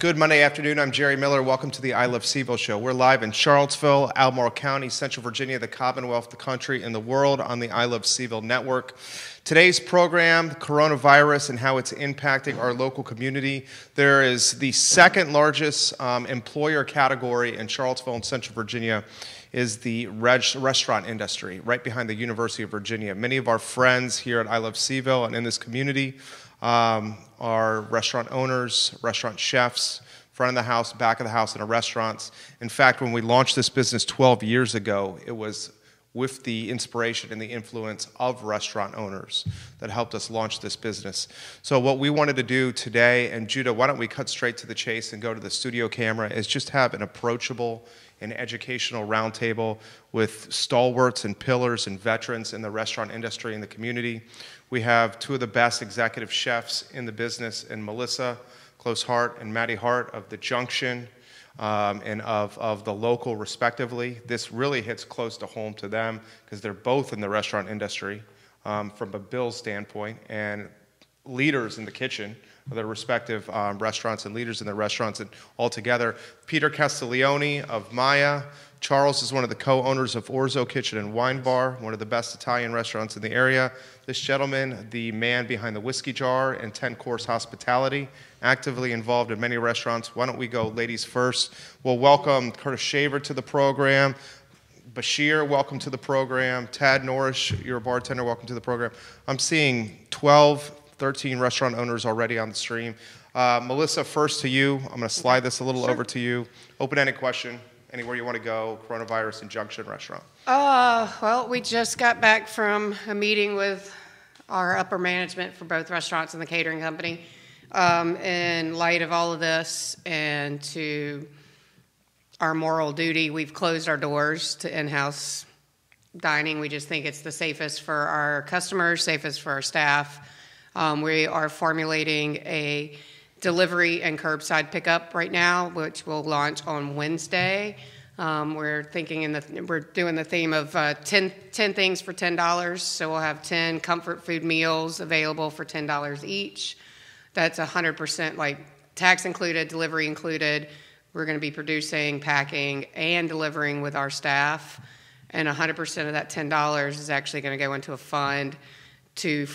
Good Monday afternoon. I'm Jerry Miller. Welcome to the I Love CVille Show. We're live in Charlottesville, Albemarle County, Central Virginia, the Commonwealth, the country, and the world on the I Love CVille network. Today's program, coronavirus and how it's impacting our local community. There is the second largest employer category in Charlottesville and Central Virginia is the restaurant industry, right behind the University of Virginia. Many of our friends here at I Love CVille and in this community are restaurant owners, restaurant chefs, front of the house, back of the house in our restaurants. In fact, when we launched this business 12 years ago, it was with the inspiration and the influence of restaurant owners that helped us launch this business. So what we wanted to do today, and Judah, why don't we cut straight to the chase and go to the studio camera, is just have an approachable and educational roundtable with stalwarts and pillars and veterans in the restaurant industry and the community. We have two of the best executive chefs in the business, in Melissa Close-Hart and Matty Hart of the Junction and of the Local, respectively. This really hits close to home to them because they're both in the restaurant industry from a Bill standpoint and leaders in the kitchen of their respective restaurants and leaders in their restaurants and all together. Peter Castiglione of Maya. Charles is one of the co-owners of Orzo Kitchen Wine Bar, one of the best Italian restaurants in the area. This gentleman, the man behind the whiskey jar and 10-course hospitality, actively involved in many restaurants. Why don't we go ladies first? We'll welcome Curtis Shaver to the program. Bashir, welcome to the program. Tad Norris, you're a bartender, welcome to the program. I'm seeing 12, 13 restaurant owners already on the stream. Melissa, first to you. I'm going to slide this a little over to you. Open-ended question. Anywhere you want to go, coronavirus and Junction restaurant. Well, we just got back from a meeting with our upper management for both restaurants and the catering company. In light of all of this and to our moral duty, we've closed our doors to in-house dining. We just think it's the safest for our customers, safest for our staff. We are formulating a delivery and curbside pickup right now, which will launch on Wednesday. We're doing the theme of 10 things for $10. So we'll have 10 comfort food meals available for $10 each. That's 100% like tax included, delivery included. We're going to be producing, packing, and delivering with our staff. And 100% of that $10 is actually going to go into a fund to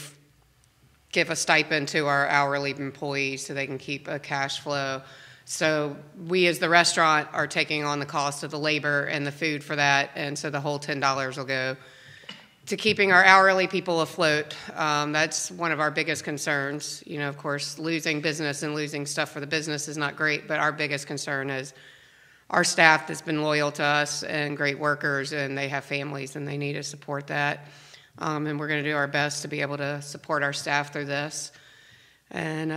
give a stipend to our hourly employees so they can keep a cash flow. So we as the restaurant are taking on the cost of the labor and the food for that, and so the whole $10 will go to keeping our hourly people afloat. That's one of our biggest concerns. You know, of course, losing business and losing stuff for the business is not great, but our biggest concern is our staff that's been loyal to us and great workers, and they have families and they need to support that. And we're going to do our best to be able to support our staff through this. And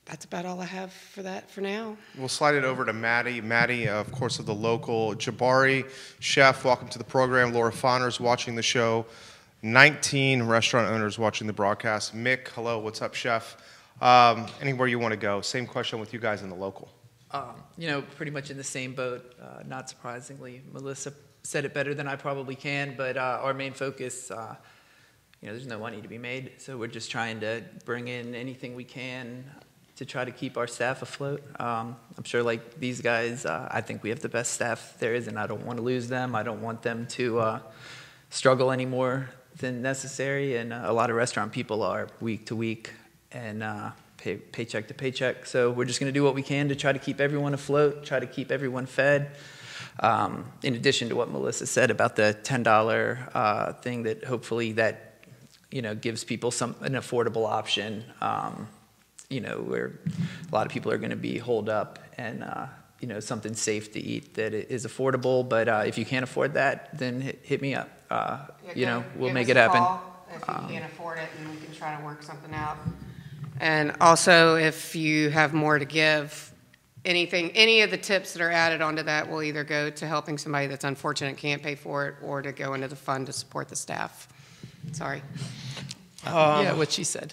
that's about all I have for that for now. We'll slide it over to Matty. Matty, of course, of the Local. Jabari, chef, welcome to the program. Laura Fauner's watching the show. 19 restaurant owners watching the broadcast. Mick, hello, what's up, chef? Anywhere you want to go. Same question with you guys in the Local. You know, pretty much in the same boat, not surprisingly. Melissa said it better than I probably can, but our main focus, you know, there's no money to be made, so we're just trying to bring in anything we can to try to keep our staff afloat. I'm sure like these guys, I think we have the best staff there is, and I don't want to lose them. I don't want them to struggle any more than necessary, and a lot of restaurant people are week to week and paycheck to paycheck, so we're just going to do what we can to try to keep everyone afloat, try to keep everyone fed. In addition to what Melissa said about the $10 thing, that hopefully that, you know, gives people an affordable option, you know, where a lot of people are going to be holed up, and you know, something safe to eat that is affordable. But if you can't afford that, then hit me up. You know, we'll make it happen. If you can't afford it, and we can try to work something out. And also, if you have more to give, any of the tips that are added onto that will either go to helping somebody that's unfortunate can't pay for it, or to go into the fund to support the staff. Sorry. Yeah, what she said.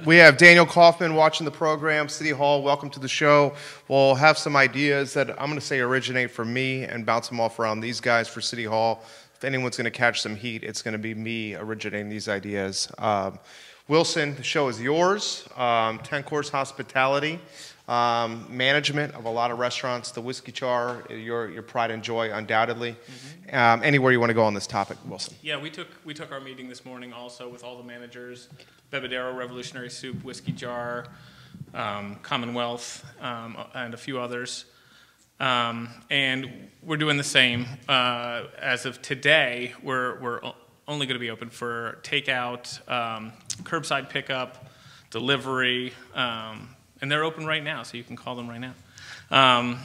We have Daniel Kaufman watching the program. City Hall, welcome to the show. We'll have some ideas that I'm going to say originate from me and bounce them off around these guys for City Hall. If anyone's going to catch some heat, it's going to be me originating these ideas. Wilson, the show is yours. 10-course hospitality. management of a lot of restaurants, the Whiskey Jar, your pride and joy, undoubtedly. Anywhere you want to go on this topic, Wilson? Yeah, we took our meeting this morning also with all the managers, Bebedero, Revolutionary Soup, Whiskey Jar, Commonwealth, and a few others. And we're doing the same. As of today, we're only going to be open for takeout, curbside pickup, delivery, and they're open right now, so you can call them right now.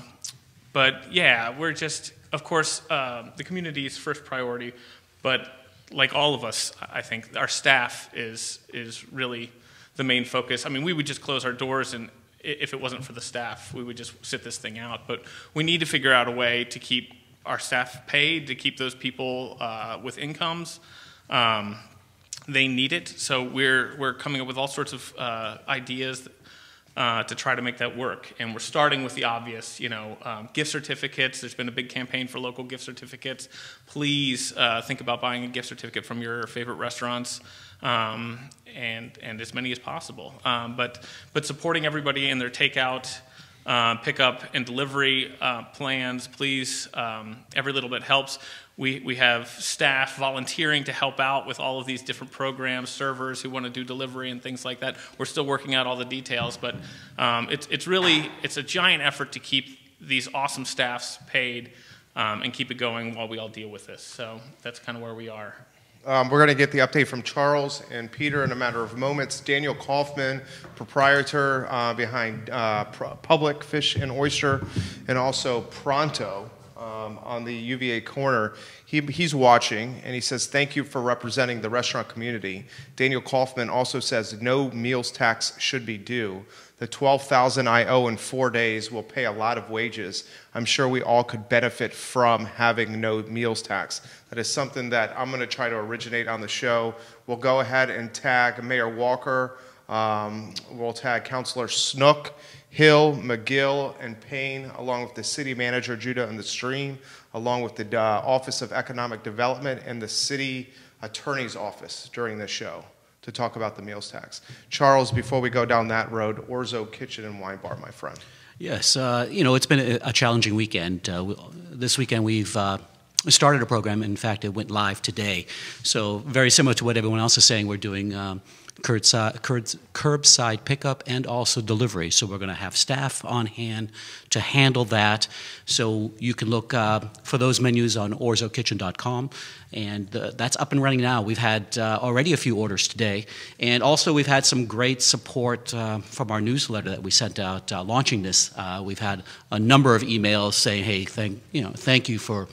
But yeah, we're just, of course, the community is first priority, but like all of us, I think our staff is really the main focus. I mean, we would just close our doors, and if it wasn't for the staff, we would just sit this thing out. But we need to figure out a way to keep our staff paid, to keep those people with incomes. They need it, so we're coming up with all sorts of ideas to try to make that work. And we're starting with the obvious, gift certificates. There's been a big campaign for local gift certificates. Please think about buying a gift certificate from your favorite restaurants, and as many as possible. But supporting everybody in their takeout, pickup, and delivery plans, please. Every little bit helps. We have staff volunteering to help out with all of these different programs, servers who want to do delivery and things like that. We're still working out all the details, but it's a giant effort to keep these awesome staffs paid and keep it going while we all deal with this. So that's kind of where we are. We're going to get the update from Charles and Peter in a matter of moments. Daniel Kaufman, proprietor behind Public Fish and Oyster, and also Pronto on the UVA corner. He's watching, and he says, thank you for representing the restaurant community. Daniel Kaufman also says no meals tax should be due. The $12,000 I owe in 4 days will pay a lot of wages. I'm sure we all could benefit from having no meals tax. That is something that I'm going to try to originate on the show. We'll go ahead and tag Mayor Walker. We'll tag Councilor Snook, Hill, McGill, and Payne, along with the city manager, Judah and the Stream, along with the Office of Economic Development and the city attorney's office during this show to talk about the meals tax. Charles, before we go down that road, Orzo Kitchen and Wine Bar, my friend. Yes, it's been a challenging weekend. This weekend we've started a program. In fact, it went live today. So very similar to what everyone else is saying, we're doing curbside pickup and also delivery. So we're going to have staff on hand to handle that. So you can look for those menus on orzokitchen.com, and that's up and running now. We've had already a few orders today, and also we've had some great support from our newsletter that we sent out launching this. We've had a number of emails saying, "Hey, thank you for."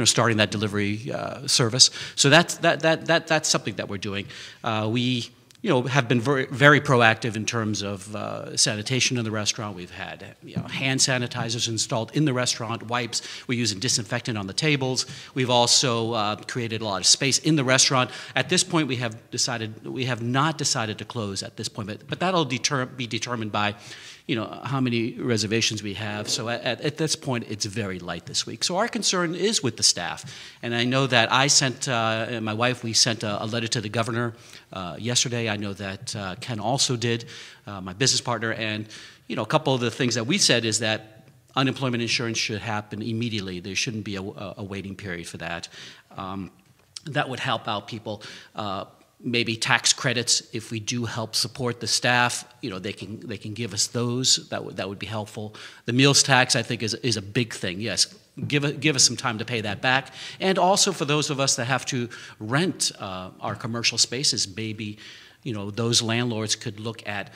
Starting that delivery service. So that's something that we're doing. We have been very, very proactive in terms of sanitation in the restaurant. We've had hand sanitizers installed in the restaurant, wipes. We're using disinfectant on the tables. We've also created a lot of space in the restaurant. At this point, we have not decided to close at this point, but that'll be determined by how many reservations we have. So at this point, it's very light this week. So our concern is with the staff. And I know that I sent, and my wife, we sent a letter to the governor yesterday. I know that Ken also did, my business partner. And, a couple of the things that we said is that unemployment insurance should happen immediately. There shouldn't be a waiting period for that. That would help out people. Maybe tax credits, if we do help support the staff, they can give us those. That would be helpful. The meals tax, I think, is a big thing. Yes, give us some time to pay that back. And also for those of us that have to rent our commercial spaces, maybe those landlords could look at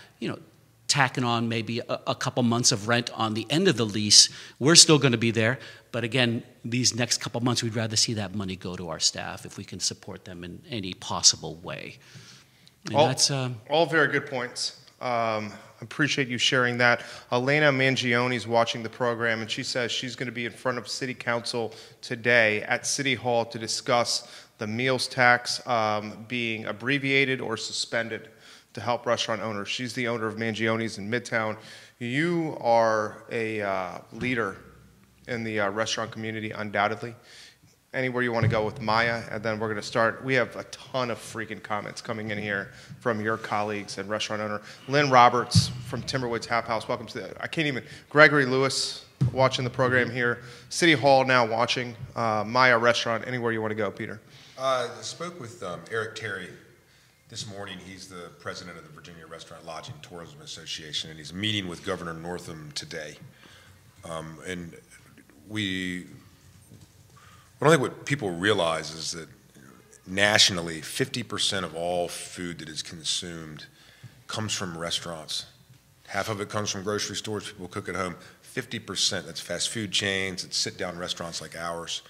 tacking on maybe a couple months of rent on the end of the lease. We're still going to be there, but again, these next couple months, we'd rather see that money go to our staff if we can support them in any possible way. And all very good points. Appreciate you sharing that. Elena Mangione is watching the program, and she says she's going to be in front of City Council today at City Hall to discuss the meals tax being abbreviated or suspended to help restaurant owners. She's the owner of Mangione's in Midtown. You are a leader in the restaurant community, undoubtedly. anywhere you want to go with Maya, and then we're going to start. We have a ton of freaking comments coming in here from your colleagues and restaurant owner. Lynn Roberts from Timberwoods Half House, welcome to Gregory Lewis watching the program here. City Hall now watching. Maya Restaurant, anywhere you want to go, Peter. I spoke with Eric Terry this morning. He's the president of the Virginia Restaurant Lodging Tourism Association, and he's meeting with Governor Northam today. And I don't think what people realize is that nationally, 50% of all food that is consumed comes from restaurants. Half of it comes from grocery stores, people cook at home. 50%, that's fast food chains, it's sit-down restaurants like ours.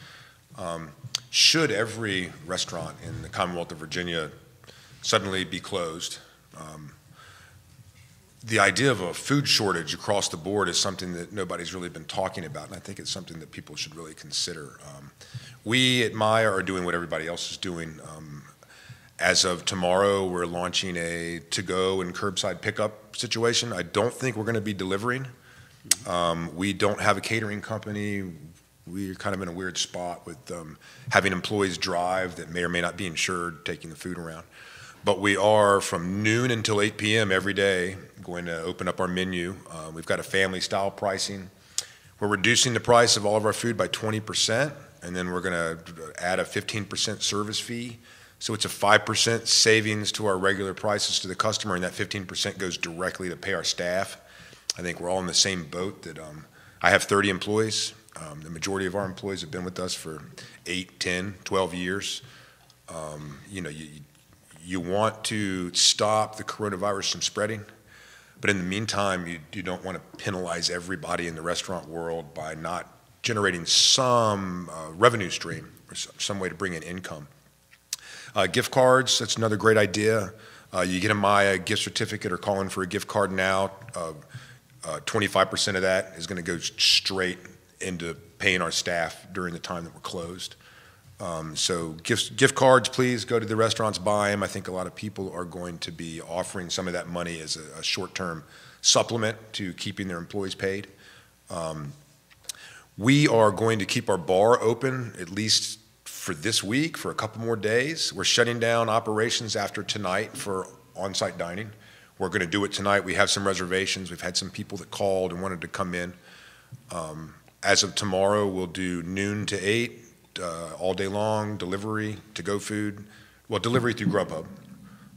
Should every restaurant in the Commonwealth of Virginia suddenly be closed, the idea of a food shortage across the board is something that nobody's really been talking about, and I think it's something that people should really consider. We at Maya are doing what everybody else is doing. As of tomorrow, we're launching a to-go and curbside pickup situation. I don't think we're going to be delivering. We don't have a catering company. We're kind of in a weird spot with having employees drive that may or may not be insured, taking the food around. But we are, from noon until 8 p.m. every day, going to open up our menu. We've got a family-style pricing. We're reducing the price of all of our food by 20%, and then we're going to add a 15% service fee. So it's a 5% savings to our regular prices to the customer, and that 15% goes directly to pay our staff. I think we're all in the same boat that I have 30 employees. The majority of our employees have been with us for 8, 10, 12 years. You want to stop the coronavirus from spreading, but in the meantime, you don't want to penalize everybody in the restaurant world by not generating some revenue stream or some way to bring in income. Gift cards, that's another great idea. You get a Maya gift certificate or call in for a gift card now. 25% of that is going to go straight into paying our staff during the time that we're closed. So gift cards, please go to the restaurants, buy them. I think a lot of people are going to be offering some of that money as a short-term supplement to keeping their employees paid. We are going to keep our bar open at least for this week, for a couple more days. We're shutting down operations after tonight for on-site dining. We're going to do it tonight. We have some reservations. We've had some people that called and wanted to come in. As of tomorrow, we'll do noon to 8, all day long, delivery, to-go food. Well, delivery through Grubhub,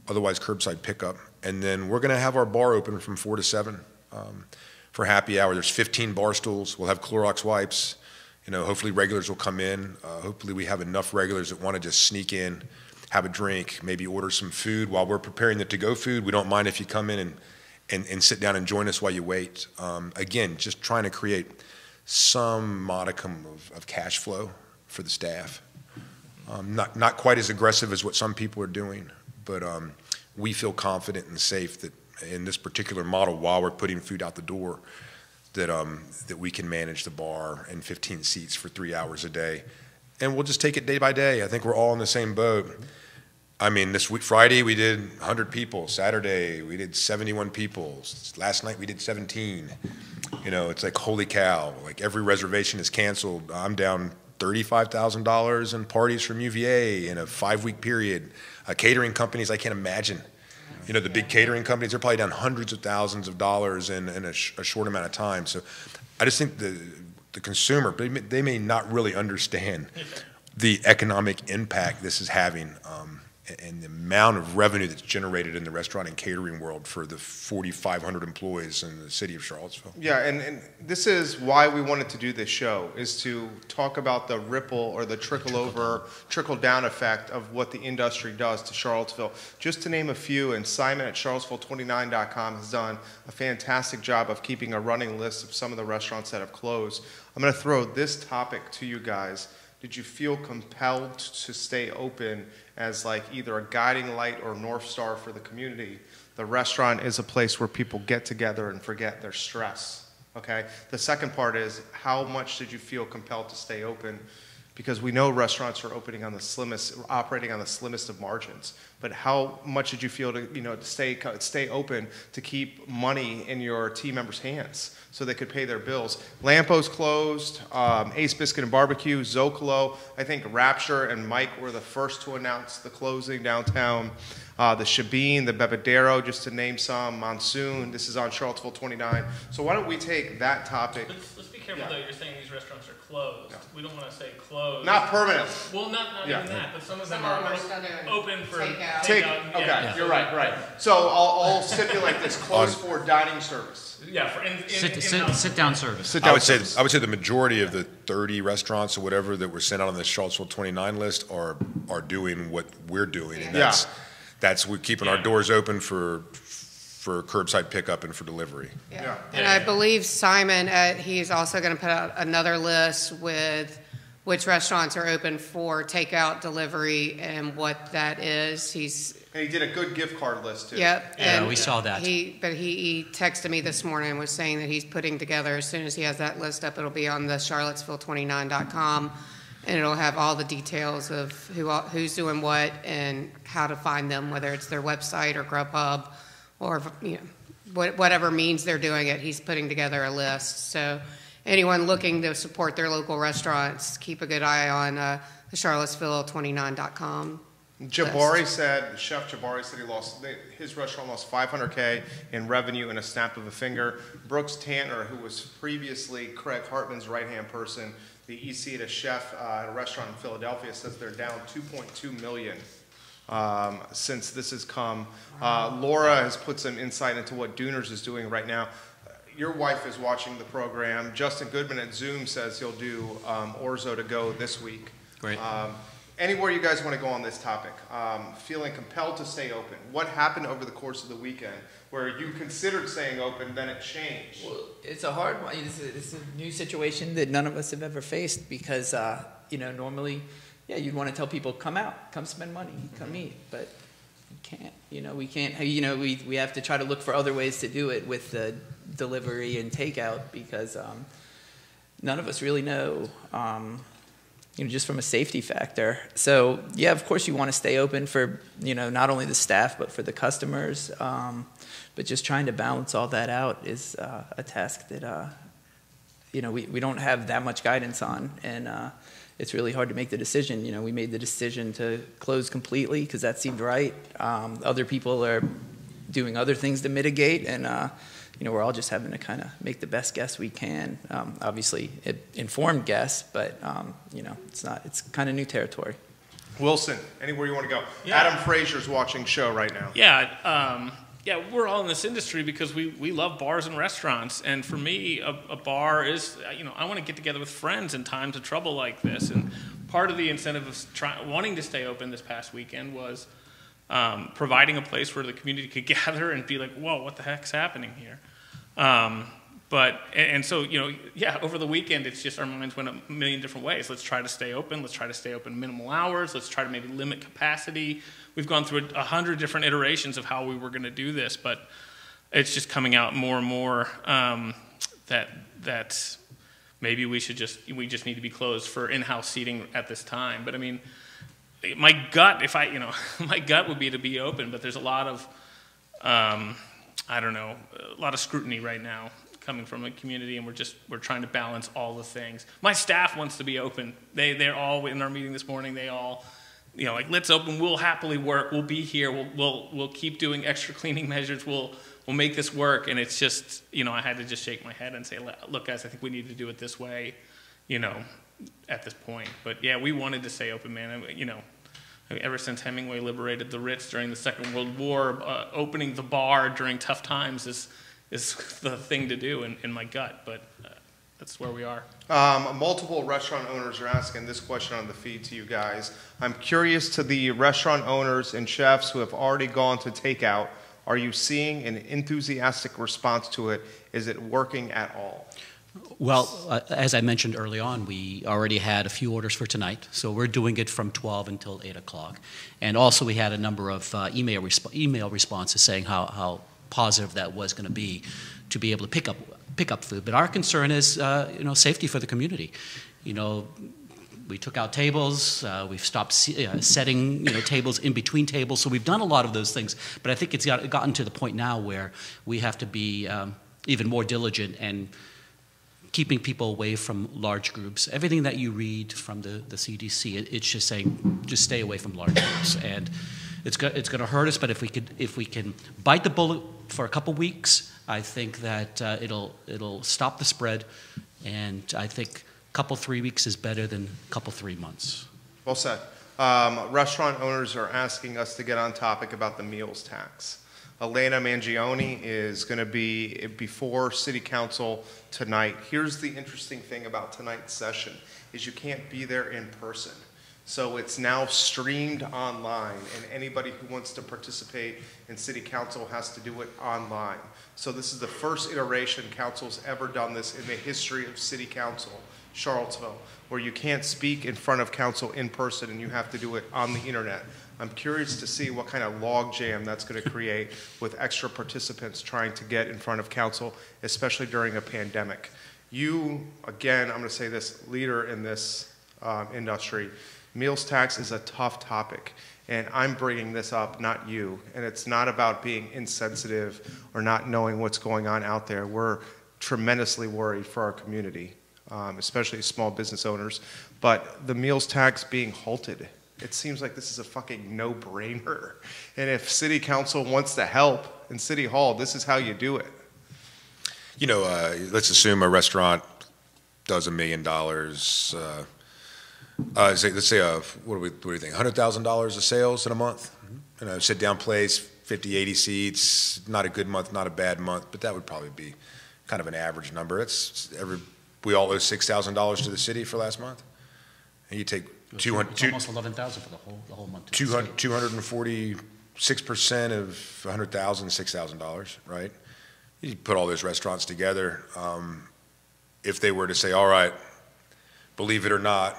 otherwise curbside pickup. And then we're going to have our bar open from 4 to 7 for happy hour. There's 15 bar stools. We'll have Clorox wipes. Hopefully regulars will come in. Hopefully we have enough regulars that want to just sneak in, have a drink, maybe order some food while we're preparing the to-go food. We don't mind if you come in and sit down and join us while you wait. Again, just trying to create some modicum of cash flow for the staff. Not quite as aggressive as what some people are doing, but we feel confident and safe that in this particular model, while we're putting food out the door, that we can manage the bar and 15 seats for 3 hours a day. And we'll just take it day by day. I think we're all in the same boat. I mean, this week, Friday, we did 100 people. Saturday, we did 71 people. Last night, we did 17. It's like, holy cow. Like, every reservation is canceled. I'm down $35,000 in parties from UVA in a 5-week period. Catering companies, I can't imagine. The big catering companies, they're probably down hundreds of thousands of dollars in a short amount of time. So I just think the consumer, they may not really understand the economic impact this is having and the amount of revenue that's generated in the restaurant and catering world for the 4,500 employees in the city of Charlottesville. Yeah, and this is why we wanted to do this show, is to talk about the ripple or the trickle-down effect of what the industry does to Charlottesville. Just to name a few, and Simon at Charlottesville29.com has done a fantastic job of keeping a running list of some of the restaurants that have closed. I'm going to throw this topic to you guys. Did you feel compelled to stay open as like either a guiding light or North Star for the community? The restaurant is a place where people get together and forget their stress, okay? The second part is, how much did you feel compelled to stay open Because we know restaurants are operating on the slimmest of margins. But how much did you feel to stay open to keep money in your team members' hands so they could pay their bills? Lampo's closed, Ace Biscuit and Barbecue, Zocalo. I think Rapture and Mike were the first to announce the closing downtown. The Shabine, the Bebedero, just to name some. Monsoon. This is on Charlottesville 29. So why don't we take that topic? Let's be careful though. You're saying these restaurants are closed. No. We don't want to say closed. Not permanent. Well, not even that, but some of them are open for takeout. takeout. Okay, Yeah. you're right. So I'll stipulate this: closed for dining service. Yeah, for Sit-down service. I would say the majority of the 30 restaurants or whatever that were sent out on the Charlottesville 29 list are doing what we're doing, and that's we're keeping our doors open for curbside pickup and for delivery. Yeah. And I believe Simon, he's also going to put out another list with which restaurants are open for takeout, delivery, and what that is. And he did a good gift card list too. Yep. Yeah, And we saw that. He texted me this morning and was saying that he's putting together, as soon as he has that list up, it'll be on the Charlottesville29.com, and it'll have all the details of who's doing what and how to find them, whether it's their website or Grubhub or whatever means they're doing it. He's putting together a list. So anyone looking to support their local restaurants, keep a good eye on the Charlottesville29.com. Chef Jabari said his restaurant lost $500K in revenue in a snap of a finger. Brooks Tanner, who was previously Craig Hartman's right-hand person, the EC at a chef at a restaurant in Philadelphia, says they're down $2.2 million since this has come. Laura has put some insight into what Dooners is doing right now. Your wife is watching the program. Justin Goodman at Zoom says he'll do Orzo to go this week. Great. Anywhere you guys want to go on this topic, feeling compelled to stay open. What happened over the course of the weekend where you considered staying open, then it changed? Well, it's a hard one. It's a new situation that none of us have ever faced because, normally, you'd want to tell people, come out, come spend money, come eat, but you can't. We can't. We have to try to look for other ways to do it with the delivery and takeout because none of us really know. Just from a safety factor. So, of course you want to stay open for, not only the staff, but for the customers. But just trying to balance all that out is a task that, we don't have that much guidance on. And it's really hard to make the decision. We made the decision to close completely because that seemed right. Other people are doing other things to mitigate. And, we're all just having to kind of make the best guess we can. Obviously, informed guess, but it's kind of new territory. Wilson, anywhere you want to go. Yeah. Adam Frazier's watching show right now. Yeah, we're all in this industry because we love bars and restaurants. And for me, a bar is, I want to get together with friends in times of trouble like this. And part of the incentive of wanting to stay open this past weekend was providing a place where the community could gather and be like, whoa, what the heck's happening here? So, over the weekend, it's just our minds went a million different ways. Let's try to stay open. Let's try to stay open minimal hours. Let's try to maybe limit capacity. We've gone through 100 different iterations of how we were going to do this, but it's just coming out more and more that maybe we just need to be closed for in-house seating at this time. But I mean, my gut, my gut would be to be open, but there's a lot of, a lot of scrutiny right now coming from a community, and we're trying to balance all the things. My staff wants to be open. They're all in our meeting this morning. They all, let's open. We'll happily work. We'll be here. We'll keep doing extra cleaning measures. We'll make this work. And it's just, I had to just shake my head and say, look, guys, I think we need to do it this way, at this point. But yeah, we wanted to stay open, man. Ever since Hemingway liberated the Ritz during the Second World War, opening the bar during tough times is the thing to do in my gut, but that's where we are. Multiple restaurant owners are asking this question on the feed to you guys. I'm curious to the restaurant owners and chefs who have already gone to takeout. Are you seeing an enthusiastic response to it? Is it working at all? Well, as I mentioned early on, we already had a few orders for tonight, so we're doing it from 12 until 8 o'clock. And also we had a number of email responses saying how positive that was going to be able to pick up food. But our concern is, safety for the community. we took out tables. We've stopped setting tables in between tables. So we've done a lot of those things. But I think it's gotten to the point now where we have to be even more diligent and keeping people away from large groups. Everything that you read from the CDC, it's just saying just stay away from large groups. And it's going to hurt us. But if we can bite the bullet for a couple weeks, I think that it'll stop the spread. And I think a couple 3 weeks is better than a couple 3 months. Well said. Restaurant owners are asking us to get on topic about the meals tax. Elena Mangione is going to be before City Council tonight. Here's the interesting thing about tonight's session is you can't be there in person. So it's now streamed online, and anybody who wants to participate in City Council has to do it online. So this is the first iteration Council's ever done this in the history of City Council, Charlottesville, where you can't speak in front of Council in person and you have to do it on the internet. I'm curious to see what kind of log jam that's going to create with extra participants trying to get in front of Council, especially during a pandemic. You, again, I'm going to say this, leader in this industry, meals tax is a tough topic, and I'm bringing this up, not you. And it's not about being insensitive or not knowing what's going on out there. We're tremendously worried for our community, especially small business owners. But the meals tax being halted, it seems like this is a fucking no-brainer. And if City Council wants to help in City Hall, this is how you do it. You know, let's assume a restaurant does $1 million. Let's say, what do you think, $100,000 of sales in a month? You know, sit-down place, 50, 80 seats, not a good month, not a bad month, but that would probably be kind of an average number. We all owe $6,000 to the city for last month. And you take It's almost 11,000 for the whole month. 246% of 100,000, $6,000, right? You put all those restaurants together. If they were to say, all right, believe it or not,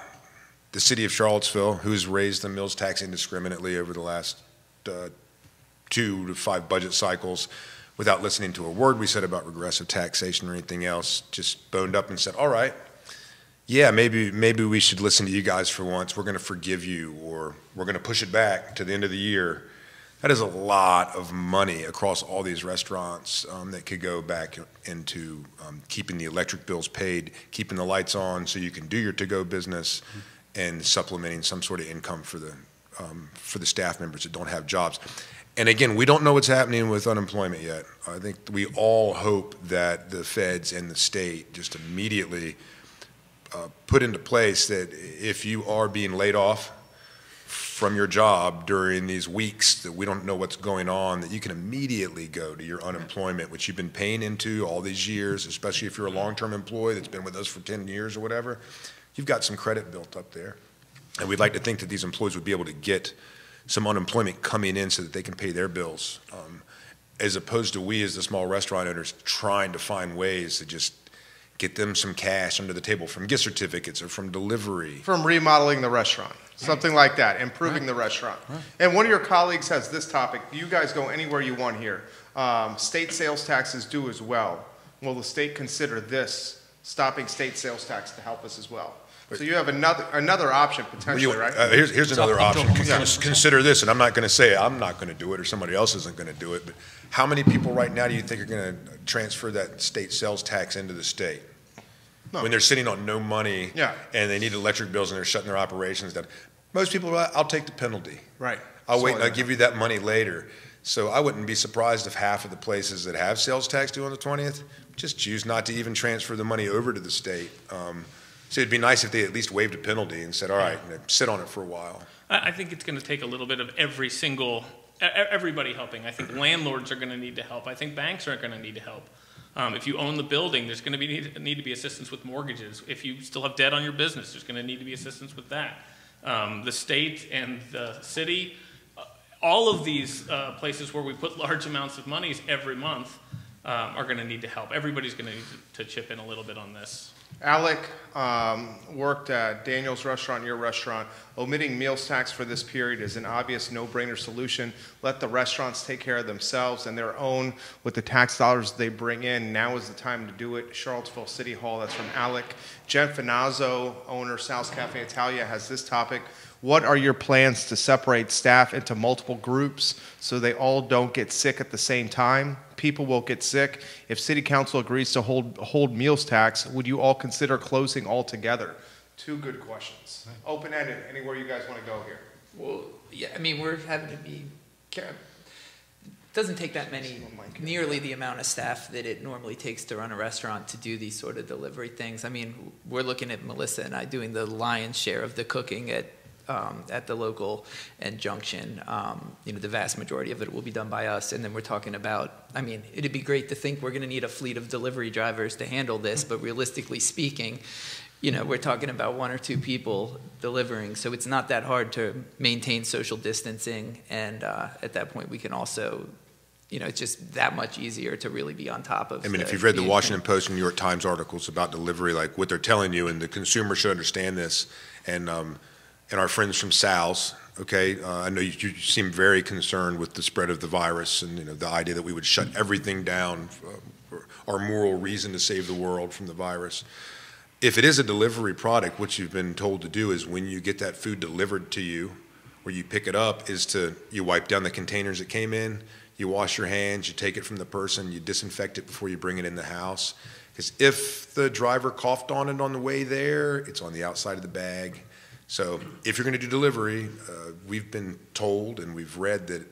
the city of Charlottesville, who's raised the meals tax indiscriminately over the last 2 to 5 budget cycles, without listening to a word we said about regressive taxation or anything else, just boned up and said, all right, yeah, maybe we should listen to you guys for once. We're going to forgive you, or we're going to push it back to the end of the year. That is a lot of money across all these restaurants that could go back into keeping the electric bills paid, keeping the lights on so you can do your to-go business, and supplementing some sort of income for the staff members that don't have jobs. And again, we don't know what's happening with unemployment yet. I think we all hope that the feds and the state just immediately put into place that if you are being laid off from your job during these weeks that we don't know what's going on, that you can immediately go to your unemployment, which you've been paying into all these years, especially if you're a long-term employee that's been with us for 10 years or whatever. You've got some credit built up there. And we'd like to think that these employees would be able to get some unemployment coming in so that they can pay their bills, as opposed to we as the small restaurant owners trying to find ways to just get them some cash under the table from gift certificates or from delivery. From remodeling the restaurant, something like that, improving the restaurant. And one of your colleagues has this topic. You guys go anywhere you want here. State sales taxes do as well. Will the state consider this, stopping state sales tax, to help us as well? So you have another option potentially, right? Here's another option. Consider this, and I'm not going to say I'm not going to do it or somebody else isn't going to do it, but how many people right now do you think are going to transfer that state sales tax into the state? No. When they're sitting on no money and they need electric bills and they're shutting their operations down. Most people, I'll take the penalty. Right. I'll wait and I'll give you that money later. So I wouldn't be surprised if half of the places that have sales tax due on the 20th just choose not to even transfer the money over to the state. So it'd be nice if they at least waived a penalty and said, all right, sit on it for a while. I think it's going to take a little bit of everybody helping. I think landlords are going to need to help. I think banks are going to need to help. If you own the building, there's going to need to be assistance with mortgages. If you still have debt on your business, there's going to need to be assistance with that. The state and the city, all of these places where we put large amounts of monies every month are going to need to help. Everybody's going to need to chip in a little bit on this. Alec worked at Daniel's Restaurant, your restaurant. Omitting meals tax for this period is an obvious no-brainer solution. Let the restaurants take care of themselves and their own with the tax dollars they bring in. Now is the time to do it. Charlottesville City Hall, that's from Alec. Jen Finazzo, owner, Sal's Cafe Italia, has this topic. What are your plans to separate staff into multiple groups so they all don't get sick at the same time? People will get sick. If City Council agrees to hold meals tax, would you all consider closing altogether? Two good questions. Open-ended. Anywhere you guys want to go here? Well, yeah, I mean, we're having to be careful. It doesn't take that many, nearly the amount of staff that it normally takes to run a restaurant to do these sort of delivery things. I mean, we're looking at Melissa and I doing the lion's share of the cooking at the Local and Junction. The vast majority of it will be done by us. And then we're talking about, I mean, it'd be great to think we're going to need a fleet of delivery drivers to handle this, but realistically speaking, we're talking about 1 or 2 people delivering. So it's not that hard to maintain social distancing. And at that point, we can also, it's just that much easier to really be on top of. I mean, if you've read the Washington Post and New York Times articles about delivery, like what they're telling you, and the consumer should understand this, and our friends from Sal's, okay, I know you seem very concerned with the spread of the virus and the idea that we would shut everything down, our moral reason to save the world from the virus. If it is a delivery product, what you've been told to do is when you get that food delivered to you, where you pick it up, is you wipe down the containers it came in, you wash your hands, you take it from the person, you disinfect it before you bring it in the house. Because if the driver coughed on it on the way there, it's on the outside of the bag. So if you're going to do delivery, we've been told and we've read that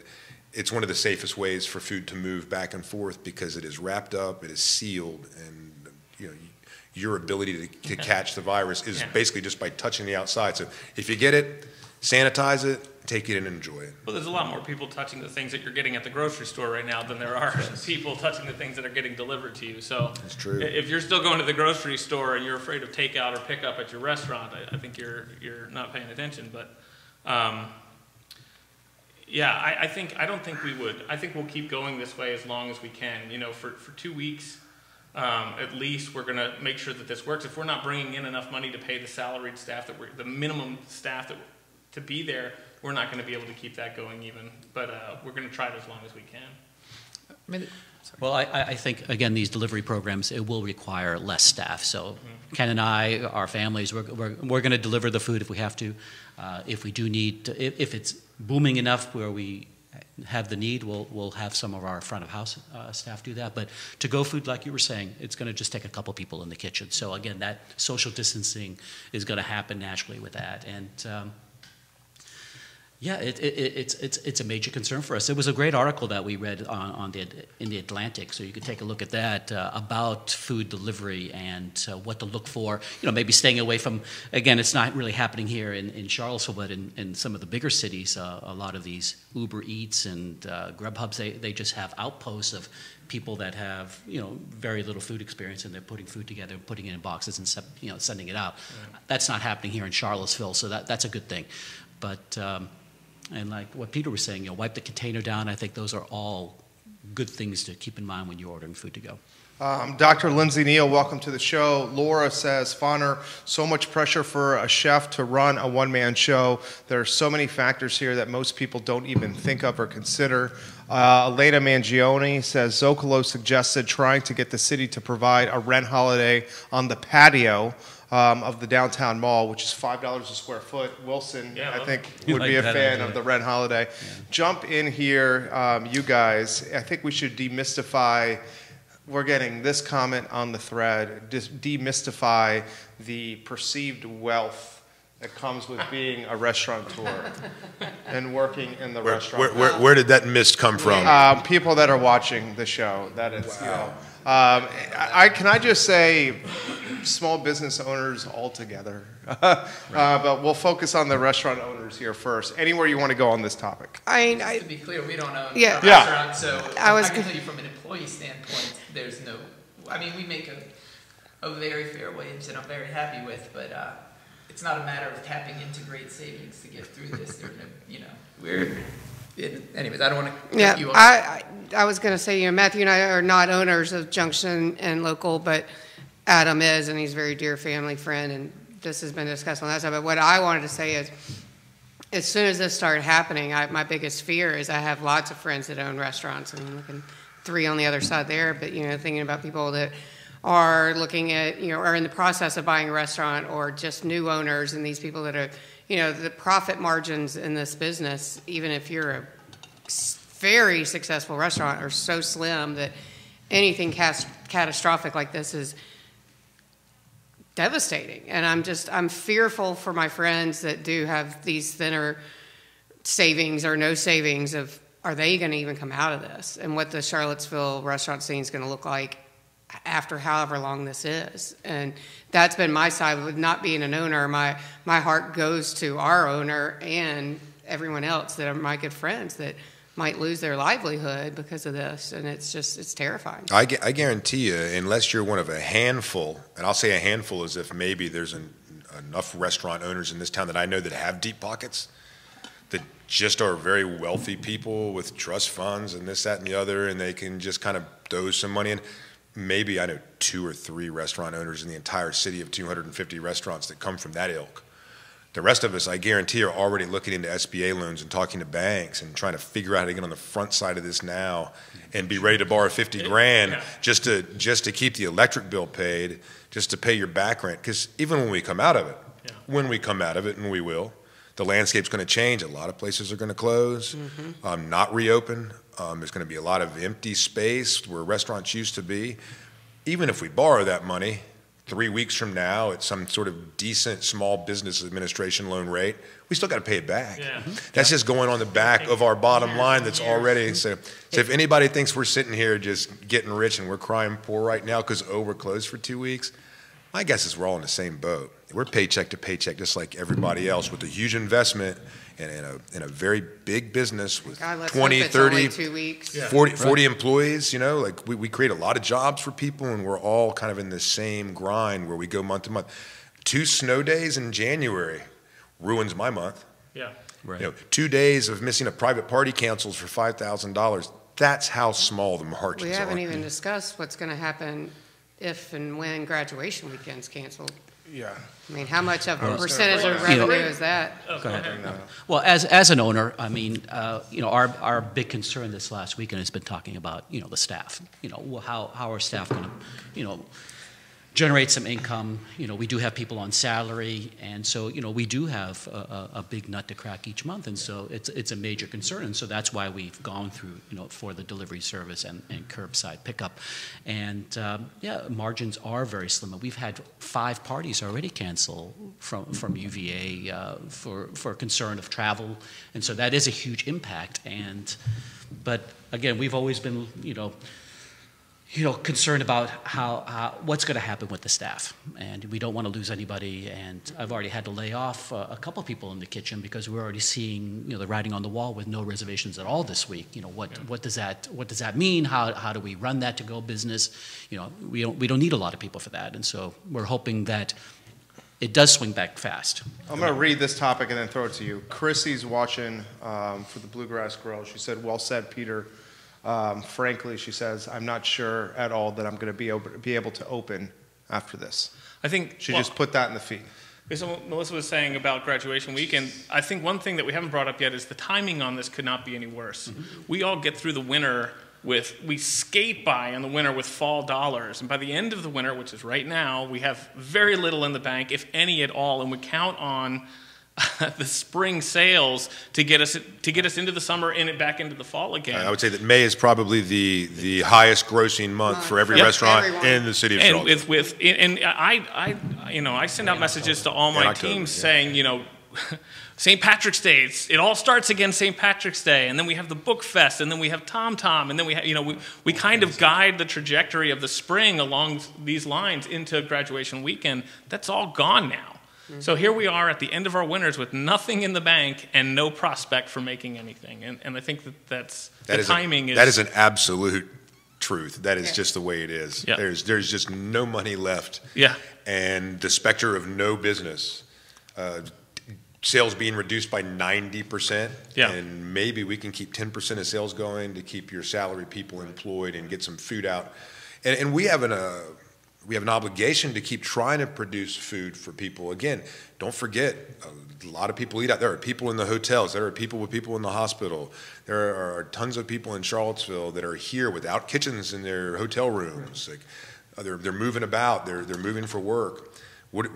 it's one of the safest ways for food to move back and forth because it is wrapped up, it is sealed, and your ability to catch the virus is basically just by touching the outside. So if you get it, sanitize it, take it and enjoy it. Well, there's a lot more people touching the things that you're getting at the grocery store right now than there are people touching the things that are getting delivered to you. So that's true. If you're still going to the grocery store and you're afraid of takeout or pickup at your restaurant, I think you're not paying attention. But I don't think we would. I think we'll keep going this way as long as we can. For 2 weeks. At least we're going to make sure that this works. If we're not bringing in enough money to pay the salaried staff, the minimum staff to be there, we're not going to be able to keep that going even. But we're going to try it as long as we can. Well, I think, again, these delivery programs, it will require less staff. So Ken and I, our families, we're going to deliver the food if we have to. If we do need to, if it's booming enough where we have the need, we'll have some of our front of house staff do that. But to go food, like you were saying, it's going to just take a couple people in the kitchen. So again, that social distancing is going to happen naturally with that. And it's a major concern for us. It was a great article that we read in the Atlantic, so you could take a look at that about food delivery and what to look for. Maybe staying away from. Again, it's not really happening here in Charlottesville, but in some of the bigger cities, a lot of these Uber Eats and Grubhubs, they just have outposts of people that have very little food experience, and they're putting food together, putting it in boxes, and sending it out. Right. That's not happening here in Charlottesville, so that's a good thing. But and like what Peter was saying, wipe the container down. I think those are all good things to keep in mind when you're ordering food to go. Dr. Lindsay Neal, welcome to the show. Laura says, Fonner, so much pressure for a chef to run a one-man show. There are so many factors here that most people don't even think of or consider. Elena Mangione says, Zocalo suggested trying to get the city to provide a rent holiday on the patio of the downtown mall, which is $5 a square foot. Wilson, I think, would be a fan of the rent holiday. Yeah. Jump in here, you guys. I think we should demystify. We're getting this comment on the thread. Demystify the perceived wealth that comes with being a restaurateur and working in the restaurant. Where did that mist come from? People that are watching the show. That it's can I just say, small business owners altogether. But we'll focus on the restaurant owners here first. Anywhere you want to go on this topic? To be clear, we don't own a restaurant, so I can tell you from an employee standpoint, there's no. I mean, we make a very fair wage that I'm very happy with, but it's not a matter of tapping into great savings to get through this. There's no, anyways, I don't want to cut you off. I was going to say, Matthew and I are not owners of Junction and Local, but Adam is, and he's a very dear family friend, and this has been discussed on that side. But what I wanted to say is, as soon as this started happening, my biggest fear is I have lots of friends that own restaurants, and I'm looking 3 on the other side there, but, thinking about people that are looking at, are in the process of buying a restaurant, or just new owners, and these people that are, the profit margins in this business, even if you're a very successful restaurant, are so slim that anything catastrophic like this is devastating. And I'm fearful for my friends that do have these thinner savings or no savings of, are they going to even come out of this? And what the Charlottesville restaurant scene is going to look like after however long this is. And that's been my side. With not being an owner, my heart goes to our owner and everyone else that are my good friends that might lose their livelihood because of this, and it's terrifying. I guarantee you, unless you're one of a handful, and I'll say a handful as if maybe there's enough restaurant owners in this town that I know that have deep pockets, that just are very wealthy people with trust funds and this, that, and the other, and they can just kind of doze some money in. Maybe I know 2 or 3 restaurant owners in the entire city of 250 restaurants that come from that ilk. The rest of us, I guarantee, are already looking into SBA loans and talking to banks and trying to figure out how to get on the front side of this now and be ready to borrow 50 grand just to keep the electric bill paid, just to pay your back rent. Because even when we come out of it, and we will, the landscape's going to change. A lot of places are going to close, not reopen. There's going to be a lot of empty space where restaurants used to be. Even if we borrow that money 3 weeks from now at some sort of decent small business administration loan rate, we still got to pay it back. That's just going on the back of our bottom line that's already. So if anybody thinks we're sitting here just getting rich and we're crying poor right now because, we're closed for 2 weeks, my guess is we're all in the same boat. We're paycheck to paycheck just like everybody else with a huge investment in a very big business with 20, 30, 2 weeks. 40 employees, like we create a lot of jobs for people, and we're all kind of in the same grind where we go month to month. 2 snow days in January ruins my month. Yeah. Right. 2 days of missing a private party cancels for $5,000. That's how small the margins are. We haven't even discussed what's going to happen if and when graduation weekend's canceled. Yeah. I mean, how much of a percentage of revenue is that? Go ahead. Well, as an owner, I mean, our big concern this last weekend has been talking about, the staff. How are staff going to, generate some income? We do have people on salary, and so, we do have a big nut to crack each month, and so it's a major concern, and so that's why we've gone through, for the delivery service and curbside pickup, and margins are very slim. We've had 5 parties already cancel from UVA for concern of travel, and so that is a huge impact. But again, we've always been, concerned about how what's going to happen with the staff, and we don't want to lose anybody. And I've already had to lay off a couple of people in the kitchen because we're already seeing the writing on the wall with no reservations at all this week. What does that mean? How do we run that to go business? We don't need a lot of people for that, and so we're hoping that it does swing back fast. I'm going to read this topic and then throw it to you. Chrissy's watching for the Bluegrass Grill. She said, "Well said, Peter." Frankly, she says, "I'm not sure at all that I'm going to be able to open after this." I think She just put that in the feed. Based on what Melissa was saying about graduation weekend, I think one thing that we haven't brought up yet is the timing on this could not be any worse. We all get through the winter we skate by in the winter with fall dollars, and by the end of the winter, which is right now, we have very little in the bank, if any at all, and we count on the spring sales to get us into the summer and back into the fall again. I would say that May is probably the highest grossing month for every restaurant in the city of Charlottesville. And I send out messages to all my teams saying, St. Patrick's Day, it all starts again St. Patrick's Day, and then we have the Book Fest, and then we have Tom Tom, and then we kind of guide the trajectory of the spring along these lines into graduation weekend. That's all gone now. So here we are at the end of our winters with nothing in the bank and no prospect for making anything. And I think the timing is... That is an absolute truth. That is just the way it is. Yeah. There's just no money left. Yeah. And the specter of no business. Sales being reduced by 90%. Yeah. And maybe we can keep 10% of sales going to keep your salary people employed and get some food out. And we have we have an obligation to keep trying to produce food for people. Again, don't forget, a lot of people eat out. There are people in the hotels. There are people in the hospital. There are tons of people in Charlottesville that are here without kitchens in their hotel rooms. Like, they're moving about. They're moving for work.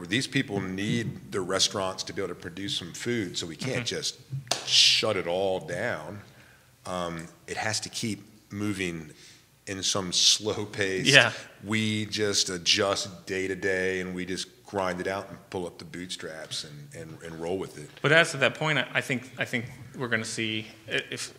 These people need the restaurants to be able to produce some food, so we can't just shut it all down. It has to keep moving in some slow pace. Yeah. We just adjust day to day, and we just grind it out and pull up the bootstraps and roll with it. But as to that point, I think we're going to see,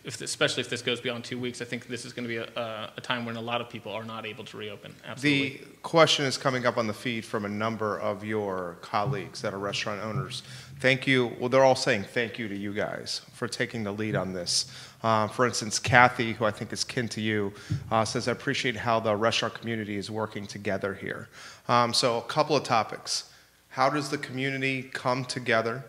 especially if this goes beyond 2 weeks, I think this is going to be a time when a lot of people are not able to reopen. Absolutely. The question is coming up on the feed from a number of your colleagues that are restaurant owners. Thank you. Well, they're all saying thank you to you guys for taking the lead on this. For instance, Kathy, who I think is kin to you, says, I appreciate how the restaurant community is working together here. So a couple of topics. How does the community come together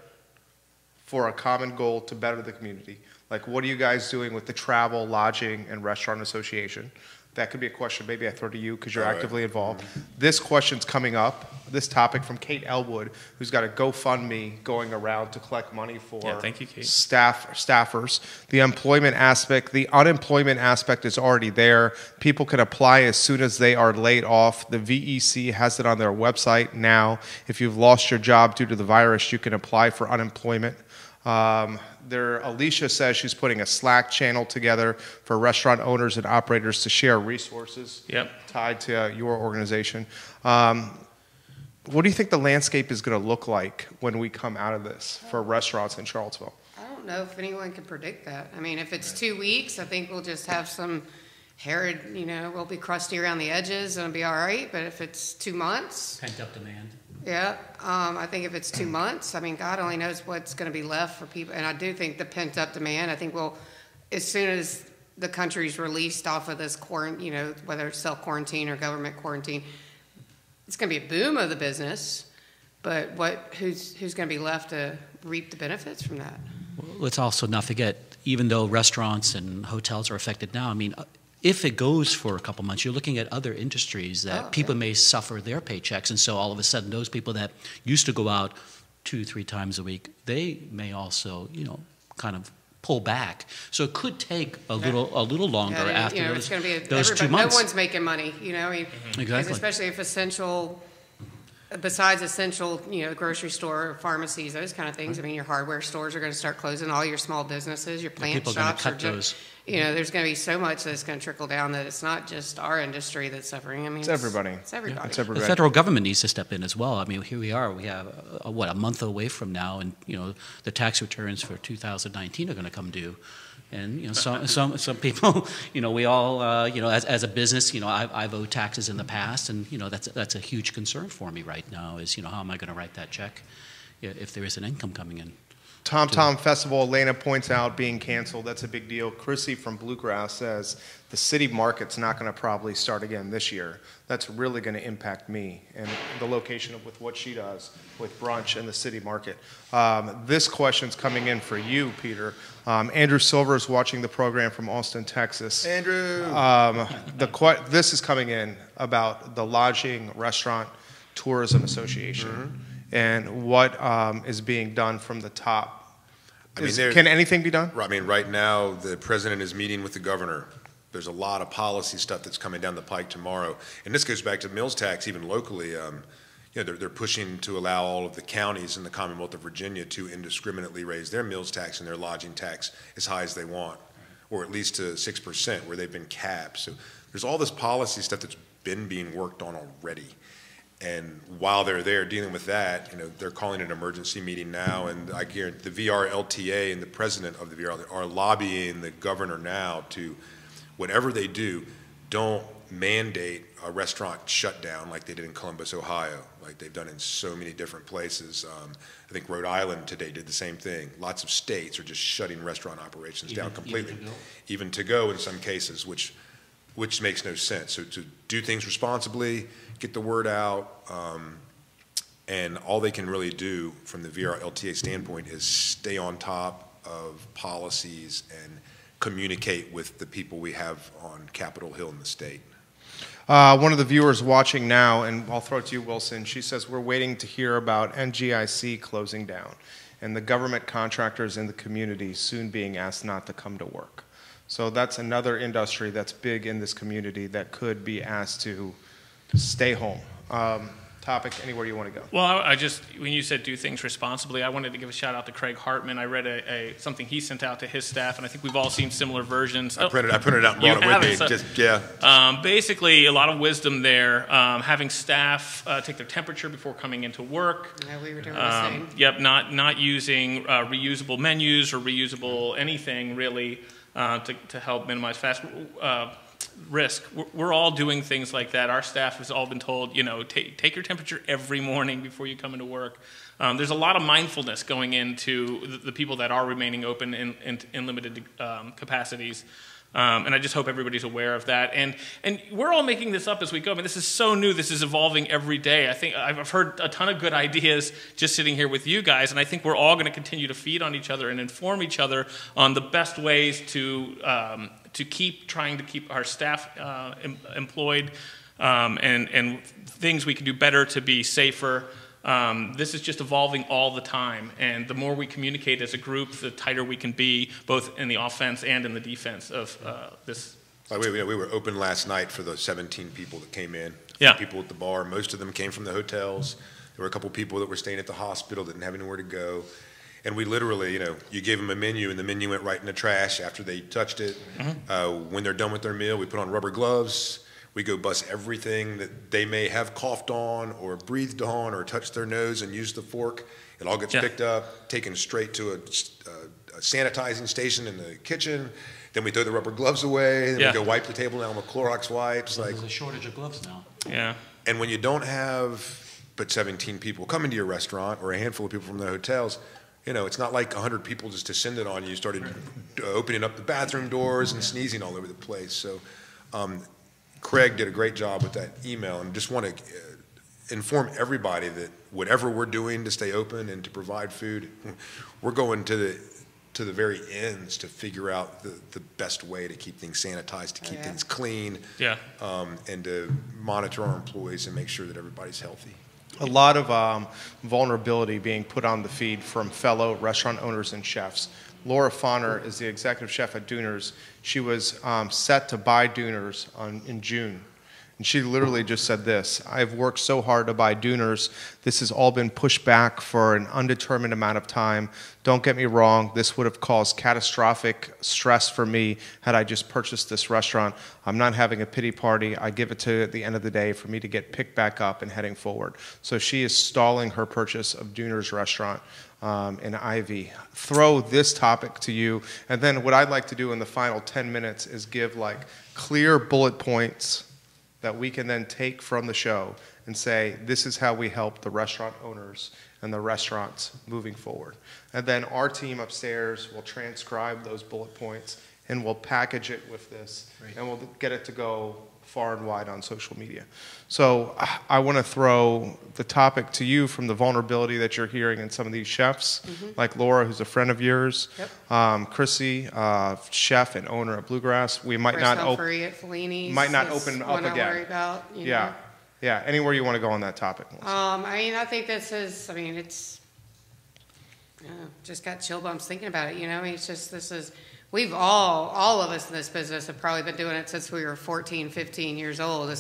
for a common goal to better the community? Like, what are you guys doing with the Travel, Lodging, and Restaurant Association? That could be a question maybe I throw to you because you're actively involved. This question's coming up, this topic from Kate Elwood, who's got a GoFundMe going around to collect money for thank you, Kate. staffers. The employment aspect, the unemployment aspect is already there. People can apply as soon as they are laid off. The VEC has it on their website now. If you've lost your job due to the virus, you can apply for unemployment. Alicia says she's putting a Slack channel together for restaurant owners and operators to share resources tied to your organization. What do you think the landscape is going to look like when we come out of this for restaurants in Charlottesville? I don't know if anyone can predict that. I mean, if it's 2 weeks, I think we'll just have some hair, we'll be crusty around the edges and it'll be all right. But if it's 2 months... Pent-up demand. Yeah, I think if it's 2 months, I mean, God only knows what's going to be left for people. And I do think the pent-up demand, I think as soon as the country's released off of this quarantine, whether it's self-quarantine or government quarantine, it's going to be a boom of the business. But who's going to be left to reap the benefits from that? Well, let's also not forget, even though restaurants and hotels are affected now, I mean, if it goes for a couple months, you're looking at other industries that people may suffer their paychecks. And so all of a sudden, those people that used to go out 2-3 times a week, they may also, kind of pull back. So it could take a little longer after it's going to be those 2 months. No one's making money, I mean, Exactly. Especially if besides essential, grocery store, pharmacies, those kind of things. I mean, your hardware stores are going to start closing. All your small businesses, your plant shops are just, there's going to be so much that's going to trickle down that it's not just our industry that's suffering. I mean, it's everybody. It's everybody. Yeah, it's everybody. The federal government needs to step in as well. I mean, here we are. We have a month away from now, and the tax returns for 2019 are going to come due. And some people, we all, as a business, I've owed taxes in the past, and that's a huge concern for me right now. Is how am I going to write that check if there is an income coming in? Tom Festival, Elena points out, being canceled. That's a big deal. Chrissy from Bluegrass says the city market's not going to probably start again this year. That's really going to impact me and the location with what she does with brunch and the city market. This question's coming in for you, Peter. Andrew Silver is watching the program from Austin, Texas. Andrew! This is coming in about the Lodging, Restaurant, Tourism Association and what is being done from the top. Can anything be done? I mean, right now, the president is meeting with the governor. There's a lot of policy stuff that's coming down the pike tomorrow. And this goes back to mills tax, even locally. They're pushing to allow all of the counties in the Commonwealth of Virginia to indiscriminately raise their mills tax and their lodging tax as high as they want, or at least to 6%, where they've been capped. So there's all this policy stuff that's been being worked on already. And while they're there dealing with that, they're calling an emergency meeting now, and I guarantee the VRLTA and the president of the VR are lobbying the governor now to, whatever they do, don't mandate a restaurant shutdown like they did in Columbus, Ohio, like they've done in so many different places. I think Rhode Island today did the same thing. Lots of states are just shutting restaurant operations down completely, even to go in some cases, which makes no sense. So to do things responsibly, get the word out, and all they can really do from the VRLTA standpoint is stay on top of policies and communicate with the people we have on Capitol Hill in the state. One of the viewers watching now, and I'll throw it to you, Wilson, she says, we're waiting to hear about NGIC closing down and the government contractors in the community soon being asked not to come to work. So that's another industry that's big in this community that could be asked to stay home. Topic, anywhere you want to go. Well, I just, when you said do things responsibly, I wanted to give a shout out to Craig Hartman. I read something he sent out to his staff, and I think we've all seen similar versions. I printed it out and brought it with me. So, basically, a lot of wisdom there. Having staff take their temperature before coming into work. Yeah, we were doing the same. Yep, not using reusable menus or reusable anything really to help minimize risk. We're all doing things like that. Our staff has all been told, take your temperature every morning before you come into work. There's a lot of mindfulness going into the people that are remaining open in limited capacities. And I just hope everybody's aware of that. And we're all making this up as we go. I mean, this is so new. This is evolving every day. I think I've heard a ton of good ideas just sitting here with you guys, and I think we're all going to continue to feed on each other and inform each other on the best ways to trying to keep our staff employed and things we can do better to be safer. This is just evolving all the time, and the more we communicate as a group, the tighter we can be, both in the offense and in the defense of this. We were open last night for the 17 people that came in. Yeah. People at the bar. Most of them came from the hotels. There were a couple people that were staying at the hospital that didn't have anywhere to go. And we literally, you gave them a menu, and the menu went right in the trash after they touched it. Mm-hmm. When they're done with their meal, we put on rubber gloves. We go bust everything that they may have coughed on or breathed on or touched their nose and used the fork. It all gets picked up, taken straight to a sanitizing station in the kitchen. Then we throw the rubber gloves away. Then we go wipe the table down with Clorox wipes. There's a shortage of gloves now. Yeah. And when you don't have but 17 people coming to your restaurant or a handful of people from the hotels, it's not like 100 people just descended on you. You started opening up the bathroom doors and sneezing all over the place. So Craig did a great job with that email, and just want to inform everybody that whatever we're doing to stay open and to provide food, we're going to the very ends to figure out the best way to keep things sanitized, to keep things clean, and to monitor our employees and make sure that everybody's healthy. A lot of vulnerability being put on the feed from fellow restaurant owners and chefs. Laura Fonner is the executive chef at Dooners. She was set to buy Dooners in June. And she literally just said this: I've worked so hard to buy Dooners. This has all been pushed back for an undetermined amount of time. Don't get me wrong, this would have caused catastrophic stress for me had I just purchased this restaurant. I'm not having a pity party. I give it to at the end of the day for me to get picked back up and heading forward. So she is stalling her purchase of Dooners restaurant in Ivy. Throw this topic to you, and then what I'd like to do in the final 10 minutes is give clear bullet points that we can then take from the show and say, this is how we help the restaurant owners and the restaurants moving forward. And then our team upstairs will transcribe those bullet points, and we'll package it with this, and we'll get it to go far and wide on social media. So I want to throw the topic to you from the vulnerability that you're hearing in some of these chefs, like Laura, who's a friend of yours, Chrissy, chef and owner at Bluegrass. We might not open up again. Worry about, Yeah. Anywhere you want to go on that topic. I think it's just got chill bumps thinking about it. It's just we've all of us in this business have probably been doing it since we were 14, 15 years old.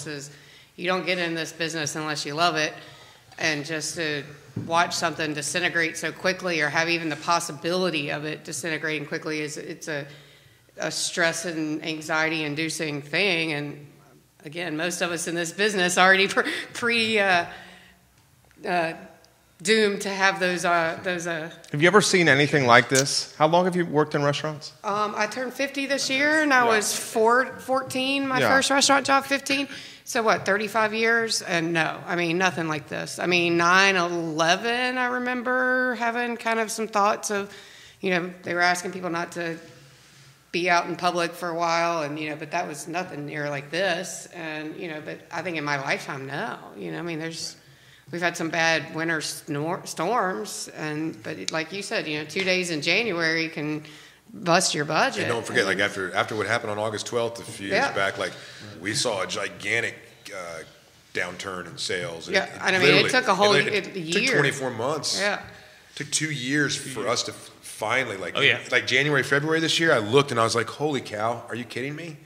You don't get in this business unless you love it, and just to watch something disintegrate so quickly, or have even the possibility of it disintegrating quickly, it's a stress and anxiety inducing thing. And again, most of us in this business already doomed to have those. Have you ever seen anything like this? How long have you worked in restaurants? I turned 50 this year, and I was 14. My first restaurant job, 15. So 35 years? And no, nothing like this. 9/11, I remember having kind of some thoughts of, they were asking people not to be out in public for a while, and but that was nothing near like this. And but I think in my lifetime, no. We've had some bad winter storms, but like you said, 2 days in January can bust your budget. And don't forget, after what happened on August 12th a few years back, we saw a gigantic downturn in sales. And Yeah, and I mean, it took a whole year. It took 24 months. Yeah. It took 2 years for us to finally, like, Oh, yeah. like January, February this year, I looked and I was like, holy cow, are you kidding me?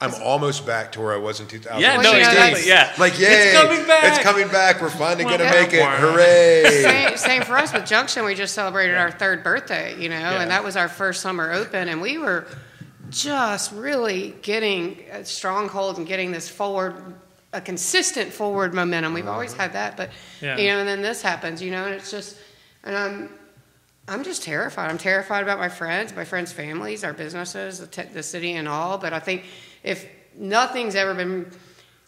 I'm almost back to where I was in 2016. Yeah, no, exactly. Yeah. Like, yay, It's coming back. It's coming back. We're finally going to Yeah. make it. Hooray. Same for us with Junction. We just celebrated our 3rd birthday, you know, and that was our first summer open, and we were just really getting a stronghold and getting this a consistent forward momentum. We've always had that, but you know, and then this happens, you know, and it's just, and I'm just terrified. I'm terrified about my friends' families, our businesses, the city and all. But I think if nothing's ever been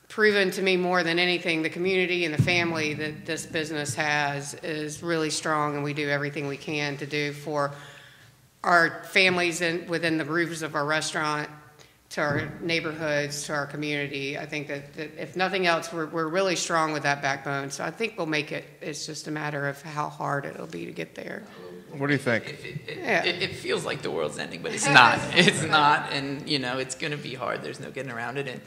proven to me more than anything, the community and the family that this business has is really strong, and we do everything we can to do for our families within the roofs of our restaurant, to our neighborhoods, to our community. I think that if nothing else, we're really strong with that backbone. So I think we'll make it. It's just a matter of how hard it'll be to get there. What do you think? It feels like the world's ending, but it's not. It's not, and you know, it's going to be hard. There's no getting around it, and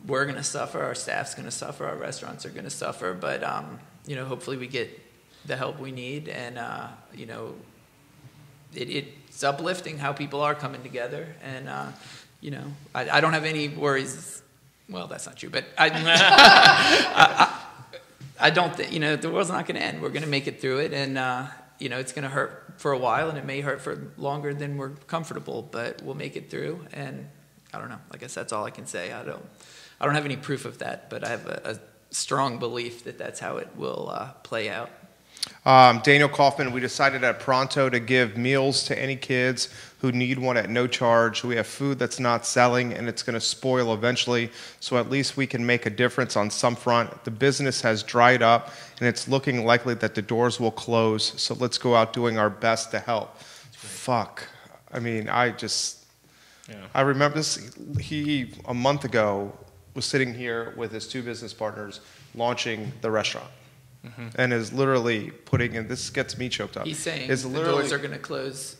we're going to suffer. Our staff's going to suffer. Our restaurants are going to suffer. But you know, hopefully, we get the help we need, and you know, it's uplifting how people are coming together, and you know, I don't have any worries. Well, that's not true, but I don't think, you know, the world's not going to end. We're going to make it through it, and you know, it's going to hurt for a while, and it may hurt for longer than we're comfortable, but we'll make it through. And I don't know. I guess that's all I can say. I don't have any proof of that, but I have a strong belief that that's how it will play out. Daniel Kaufman, we decided at Pronto to give meals to any kids who need one at no charge. We have food that's not selling, and it's going to spoil eventually, so at least we can make a difference on some front. The business has dried up, and it's looking likely that the doors will close, so let's go out doing our best to help. Fuck. I mean, I remember this. He, a month ago, was sitting here with his 2 business partners launching the restaurant. Mm-hmm. And is literally putting in, this gets me choked up. He's saying the doors are going to close.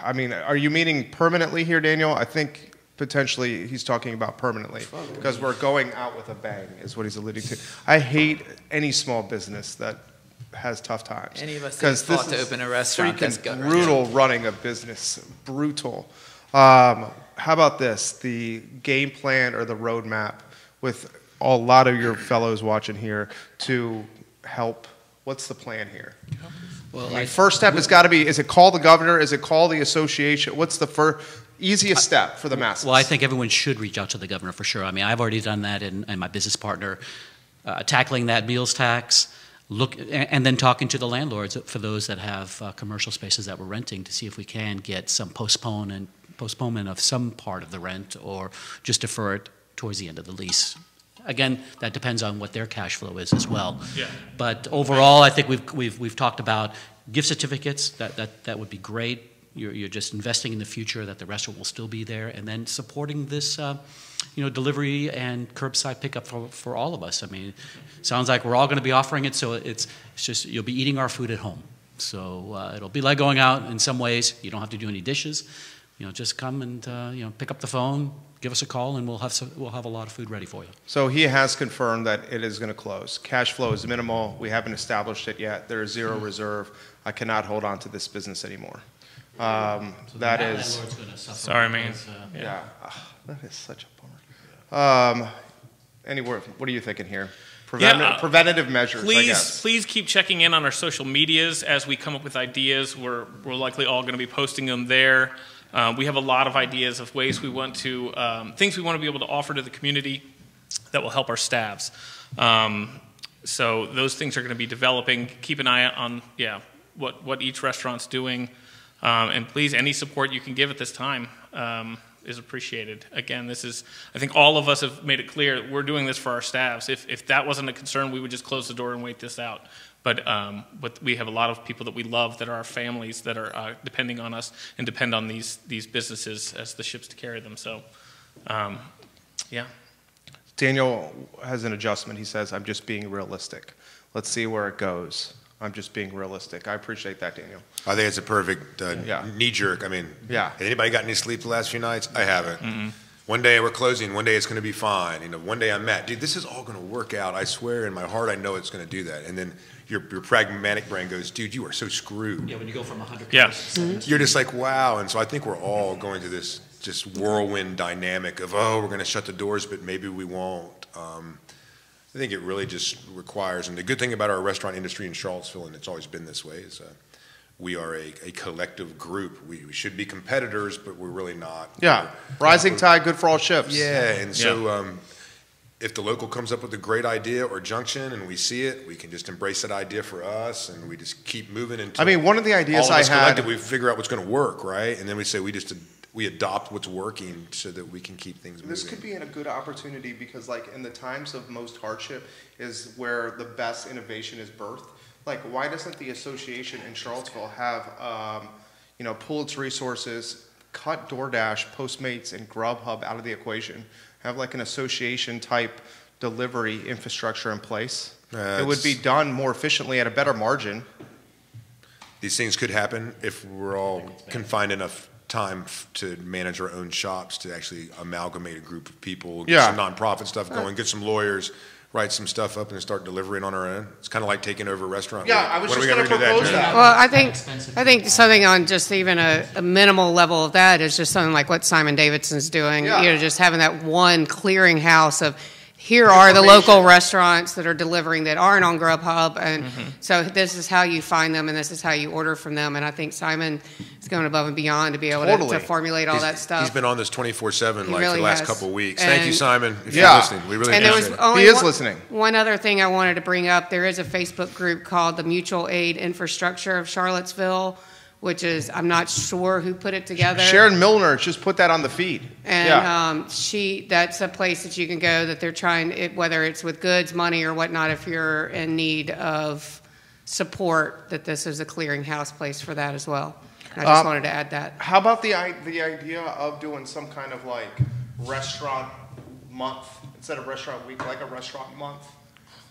I mean, are you meaning permanently here, Daniel? I think potentially he's talking about permanently, because we're going out with a bang is what he's alluding to. I hate any small business that has tough times. Any of us that fought to open a restaurant, that's brutal running a business. Brutal. How about this? The game plan or the roadmap with a lot of your fellows watching here to help. What's the plan here? Well, I mean, first step has got to be, is it call the governor? Is it call the association? What's the first easiest step for the masses? Well, I think everyone should reach out to the governor for sure. I mean, I've already done that, and my business partner, tackling that meals tax, and then talking to the landlords for those that have commercial spaces that we're renting to see if we can get some postponement of some part of the rent, or just defer it towards the end of the lease. Again, that depends on what their cash flow is as well. Yeah. But overall, I think we've talked about gift certificates. That would be great. You're just investing in the future that the restaurant will still be there, and then supporting this, delivery and curbside pickup for all of us. I mean, it sounds like we're all going to be offering it, so it's just you'll be eating our food at home. So it'll be like going out in some ways. You don't have to do any dishes. Just come and pick up the phone. Give us a call, and we'll have a lot of food ready for you. So he has confirmed that it is going to close. Cash flow is minimal. We haven't established it yet. There is zero reserve. I cannot hold on to this business anymore. That is. Sorry, man. Yeah, that is such a bummer. Anywhere? What are you thinking here? Preventative measures. I guess. Please keep checking in on our social medias as we come up with ideas. We're likely all going to be posting them there. We have a lot of ideas of ways we want to, things we want to be able to offer to the community that will help our staffs. So those things are going to be developing. Keep an eye on, what each restaurant's doing. And please, any support you can give at this time is appreciated. Again, I think all of us have made it clear we're doing this for our staffs. If that wasn't a concern, we would just close the door and wait this out. But we have a lot of people that we love that are our families that are depending on us and depend on these businesses as the ships to carry them. So, yeah. Daniel has an adjustment. He says, I'm just being realistic. Let's see where it goes. I'm just being realistic. I appreciate that, Daniel. I think it's a perfect knee jerk. I mean, has anybody got any sleep the last few nights? I haven't. Mm-hmm. one day we're closing, one day it's going to be fine. You know, one day I'm Matt, dude, this is all going to work out. I swear in my heart I know it's going to do that. And then your pragmatic brain goes, dude, you are so screwed. Yeah, when you go from 100 Yeah. to 70. You're just like, wow. And so I think we're all going to this just whirlwind dynamic of, oh, we're going to shut the doors, but maybe we won't. I think it really just requires, and the good thing about our restaurant industry in Charlottesville, and it's always been this way, is we are a collective group. We should be competitors, but we're really not. Yeah, rising tide, good for all ships. Yeah, and so if the local comes up with a great idea or Junction and we see it, we can just embrace that idea for us, and we just keep moving until I mean, one of the ideas all of I us had, collectively figure out what's going to work, right? And then we say we adopt what's working so that we can keep things moving. this could be a good opportunity because, like, in the times of most hardship is where the best innovation is birthed. Like, why doesn't the association in Charlottesville have, pool its resources, cut DoorDash, Postmates, and Grubhub out of the equation? Have like an association type delivery infrastructure in place. It would be done more efficiently at a better margin. These things could happen if we're all confined enough time to manage our own shops, to actually amalgamate a group of people, get some nonprofit stuff going, get some lawyers, write some stuff up, and start delivering on our own. It's kind of like taking over a restaurant. Yeah, I was When are just we going to gonna do propose that. Well, I think something on just even a minimal level of that is just something like what Simon Davidson's doing. Yeah. You know, just having that one clearinghouse of here are the local restaurants that are delivering that aren't on Grubhub, and so this is how you find them, and this is how you order from them. And I think Simon is going above and beyond to be able to formulate all that stuff. He's been on this 24/7 He like really for the last has. couple of weeks. And- Thank you, Simon, if Yeah. you're listening. We really And there appreciate was it. only He is one, listening. One other thing I wanted to bring up. There is a Facebook group called the Mutual Aid Infrastructure of Charlottesville, which is, I'm not sure who put it together. Sharon Milner just put that on the feed. And that's a place that you can go that they're trying, whether it's with goods, money, or whatnot, if you're in need of support, that this is a clearinghouse place for that as well. I just wanted to add that. How about the idea of doing some kind of like restaurant month instead of restaurant week, like a restaurant month?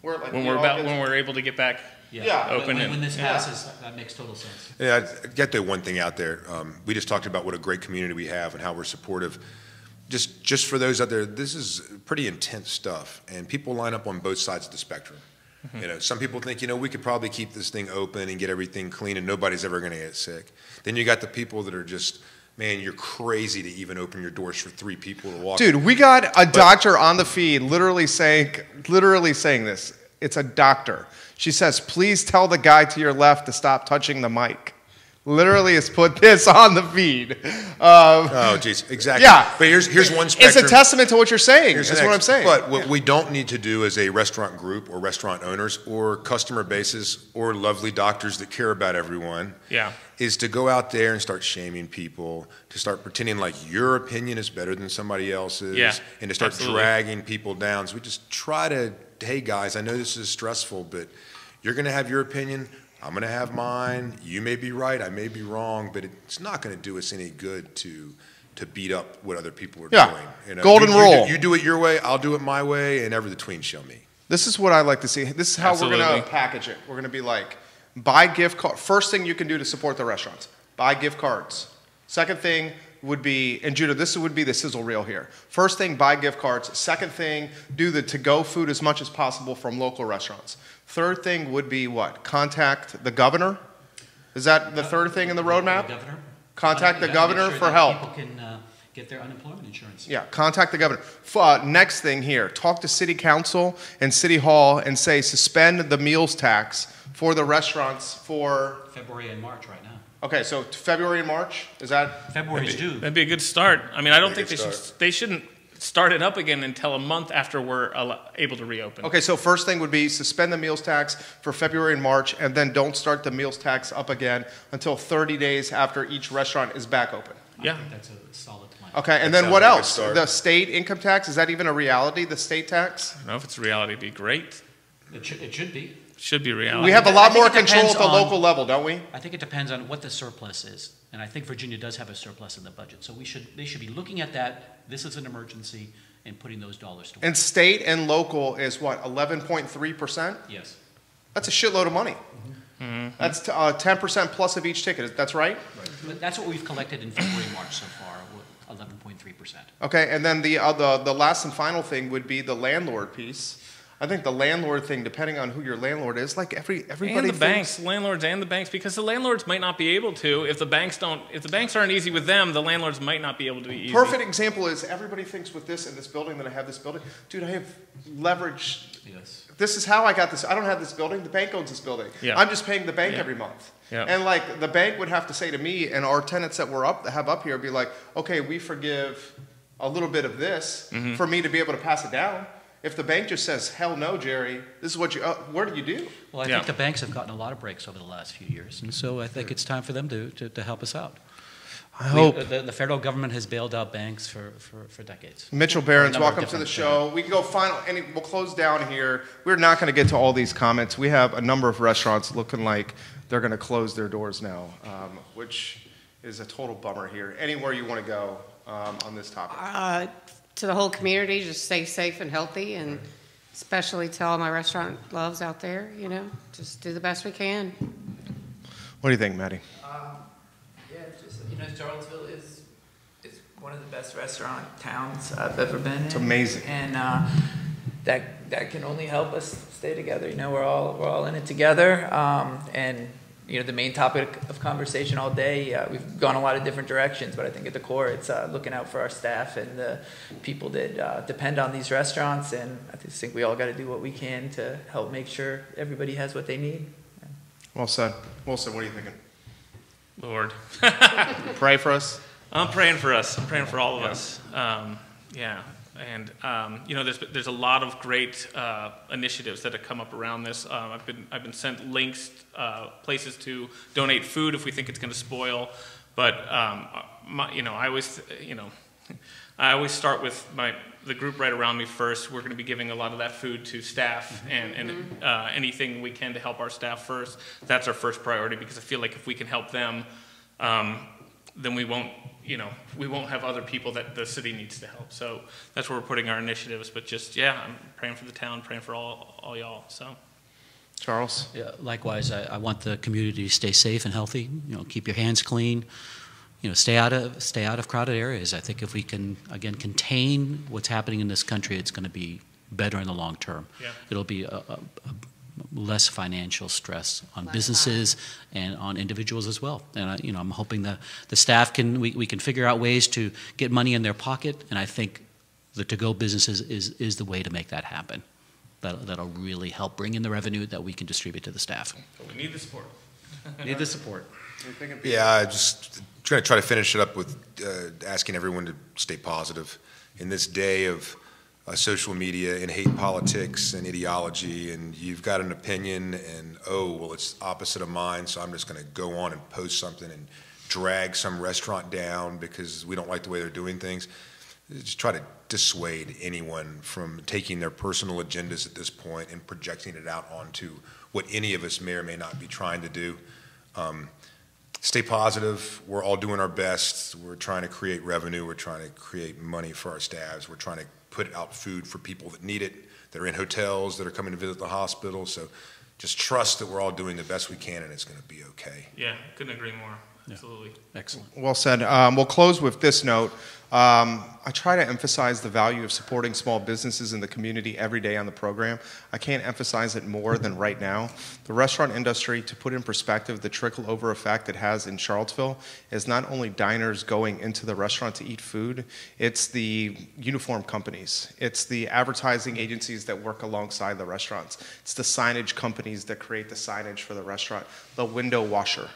Where, like, When we're able to get back. Yeah. Open when it. this passes, that makes total sense. Yeah, I'd get the one thing out there. We just talked about what a great community we have and how we're supportive. Just for those out there, this is pretty intense stuff, and people line up on both sides of the spectrum. You know, some people think, we could probably keep this thing open and get everything clean, and nobody's ever going to get sick. Then you got the people that are just, man, you're crazy to even open your doors for 3 people to walk. Dude, we got a doctor on the feed literally saying this. It's a doctor. She says, please tell the guy to your left to stop touching the mic. Literally has put this on the feed. Oh, geez, exactly. Yeah. But here's one It's spectrum. a testament to what you're saying. Here's That's the what I'm next. saying. But what we don't need to do as a restaurant group or restaurant owners or customer bases or lovely doctors that care about everyone is to go out there and start shaming people, to start pretending like your opinion is better than somebody else's, and to start dragging people down. So we just try to, hey guys, I know this is stressful, but you're going to have your opinion. I'm going to have mine. You may be right. I may be wrong, but it's not going to do us any good to beat up what other people are doing. Golden rule. You do it your way. I'll do it my way, and ever the tween shall meet. This is what I like to see. This is how we're going to package it. We're going to be like, buy gift cards. First thing you can do to support the restaurants, buy gift cards. Second thing would be, and Judah, this would be the sizzle reel here. First thing, buy gift cards. Second thing, do the to-go food as much as possible from local restaurants. Third thing would be what? Contact the governor? Is that the third thing in the roadmap? The governor. Contact the governor for help. People can get their unemployment insurance. Yeah, contact the governor. Next thing here, talk to city council and city hall and say suspend the meals tax for the restaurants for February and March right now. Okay, so February and March, is that? February's due. That'd be a good start. I mean, I don't think they shouldn't start it up again until a month after we're able to reopen. Okay, so first thing would be suspend the meals tax for February and March, and then don't start the meals tax up again until 30 days after each restaurant is back open. I think that's a solid plan. Okay, and then what else? The state income tax, is that even a reality, the state tax? I don't know if it's a reality. It'd be great. It should be. Should be reality. We have a lot more control at the local level, don't we? I think it depends on what the surplus is. And I think Virginia does have a surplus in the budget. So they should be looking at that. This is an emergency and putting those dollars to work. And state and local is what, 11.3%? Yes. That's a shitload of money. That's 10% plus of each ticket. That's right? But that's what we've collected in February, March so far, with 11.3%. Okay, and then the last and final thing would be the landlord piece. I think the landlord thing, depending on who your landlord is, like everybody and the thinks, banks, landlords and the banks, because the landlords might not be able to if the banks aren't easy with them, the landlords might not be able to be easy. Perfect example is everybody thinks with this in this building that I have this building. Dude, I have leverage. Yes. This is how I got this. I don't have this building. The bank owns this building. Yeah. I'm just paying the bank every month. Yeah. And like the bank would have to say to me and our tenants that have up here be like, okay, we forgive a little bit of this for me to be able to pass it down. If the bank just says, hell no, Jerry, this is what you, what do you do? Well, I think the banks have gotten a lot of breaks over the last few years, and so I think it's time for them to help us out. I hope. The federal government has bailed out banks for decades. Mitchell Barons, For a number of welcome to the different show. We can go final, and we'll close down here. We're not going to get to all these comments. We have a number of restaurants looking like they're going to close their doors now, which is a total bummer here. Anywhere you want to go on this topic. To the whole community, just stay safe and healthy, and especially to all my restaurant loves out there, just do the best we can. What do you think, Matty? Yeah, just, Charlottesville is one of the best restaurant towns I've ever been in. It's amazing. And that can only help us stay together. We're all in it together. And the main topic of conversation all day, we've gone a lot of different directions, but I think at the core it's looking out for our staff and the people that depend on these restaurants, and I just think we all got to do what we can to help make sure everybody has what they need. Well said. Wilson, what are you thinking? Lord. Pray for us. I'm praying for us. I'm praying for all of us. And there's a lot of great initiatives that have come up around this. I've been sent links, places to donate food if we think it's going to spoil. But I always start with the group right around me first. We're going to be giving a lot of that food to staff and anything we can to help our staff first. That's our first priority, because I feel like if we can help them, then we won't have other people that the city needs to help. So that's where we're putting our initiatives. But I'm praying for the town, praying for all y'all. So, Charles? Yeah, likewise, I want the community to stay safe and healthy. Keep your hands clean. Stay out of crowded areas. I think if we can, again, contain what's happening in this country, it's going to be better in the long term. Yeah. It'll be a less financial stress on businesses and on individuals as well. And I'm hoping that the staff we can figure out ways to get money in their pocket, and I think the to-go businesses is the way to make that happen. That'll really help bring in the revenue that we can distribute to the staff. But we need the support. Need the support. Yeah, I just going to try to finish it up with asking everyone to stay positive in this day of social media and hate politics and ideology, and you've got an opinion and, it's opposite of mine, so I'm just going to go on and post something and drag some restaurant down because we don't like the way they're doing things. Just try to dissuade anyone from taking their personal agendas at this point and projecting it out onto what any of us may or may not be trying to do. Stay positive. We're all doing our best. We're trying to create revenue. We're trying to create money for our staffs. We're trying to put out food for people that need it, that are in hotels, that are coming to visit the hospital. So just trust that we're all doing the best we can, and it's going to be okay. Yeah, couldn't agree more. Absolutely. Excellent. Well said. We'll close with this note. I try to emphasize the value of supporting small businesses in the community every day on the program. I can't emphasize it more than right now. The restaurant industry, to put in perspective the trickle-over effect it has in Charlottesville, is not only diners going into the restaurant to eat food, it's the uniform companies. It's the advertising agencies that work alongside the restaurants. It's the signage companies that create the signage for the restaurant. The window washer.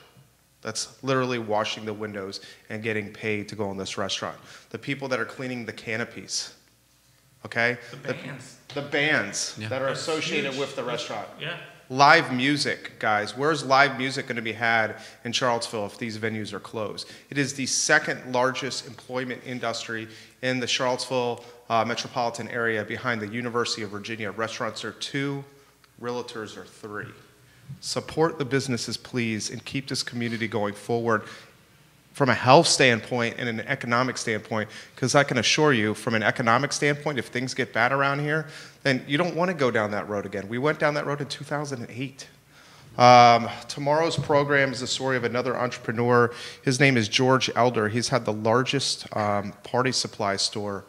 That's literally washing the windows and getting paid to go in this restaurant. The people that are cleaning the canopies, okay? The bands that are associated with the restaurant. Yeah. Live music, guys. Where's live music going to be had in Charlottesville if these venues are closed? It is the second largest employment industry in the Charlottesville metropolitan area behind the University of Virginia. Restaurants are 2, realtors are 3. Support the businesses, please, and keep this community going forward from a health standpoint and an economic standpoint, because I can assure you, from an economic standpoint, if things get bad around here, then you don't want to go down that road again. We went down that road in 2008. Tomorrow's program is the story of another entrepreneur. His name is George Elder. He's had the largest party supply store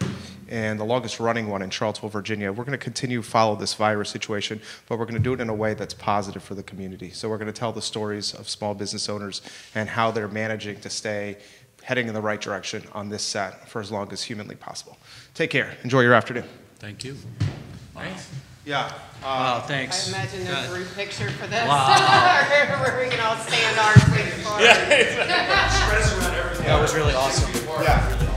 and the longest running one in Charlottesville, Virginia. We're going to continue to follow this virus situation, but we're going to do it in a way that's positive for the community. So we're going to tell the stories of small business owners and how they're managing to stay heading in the right direction on this set for as long as humanly possible. Take care. Enjoy your afternoon. Thank you. Nice. Yeah. Wow, I thanks. imagine there's a group picture for this. Wow. Where we can all stand our feet forward. That was really awesome. Yeah.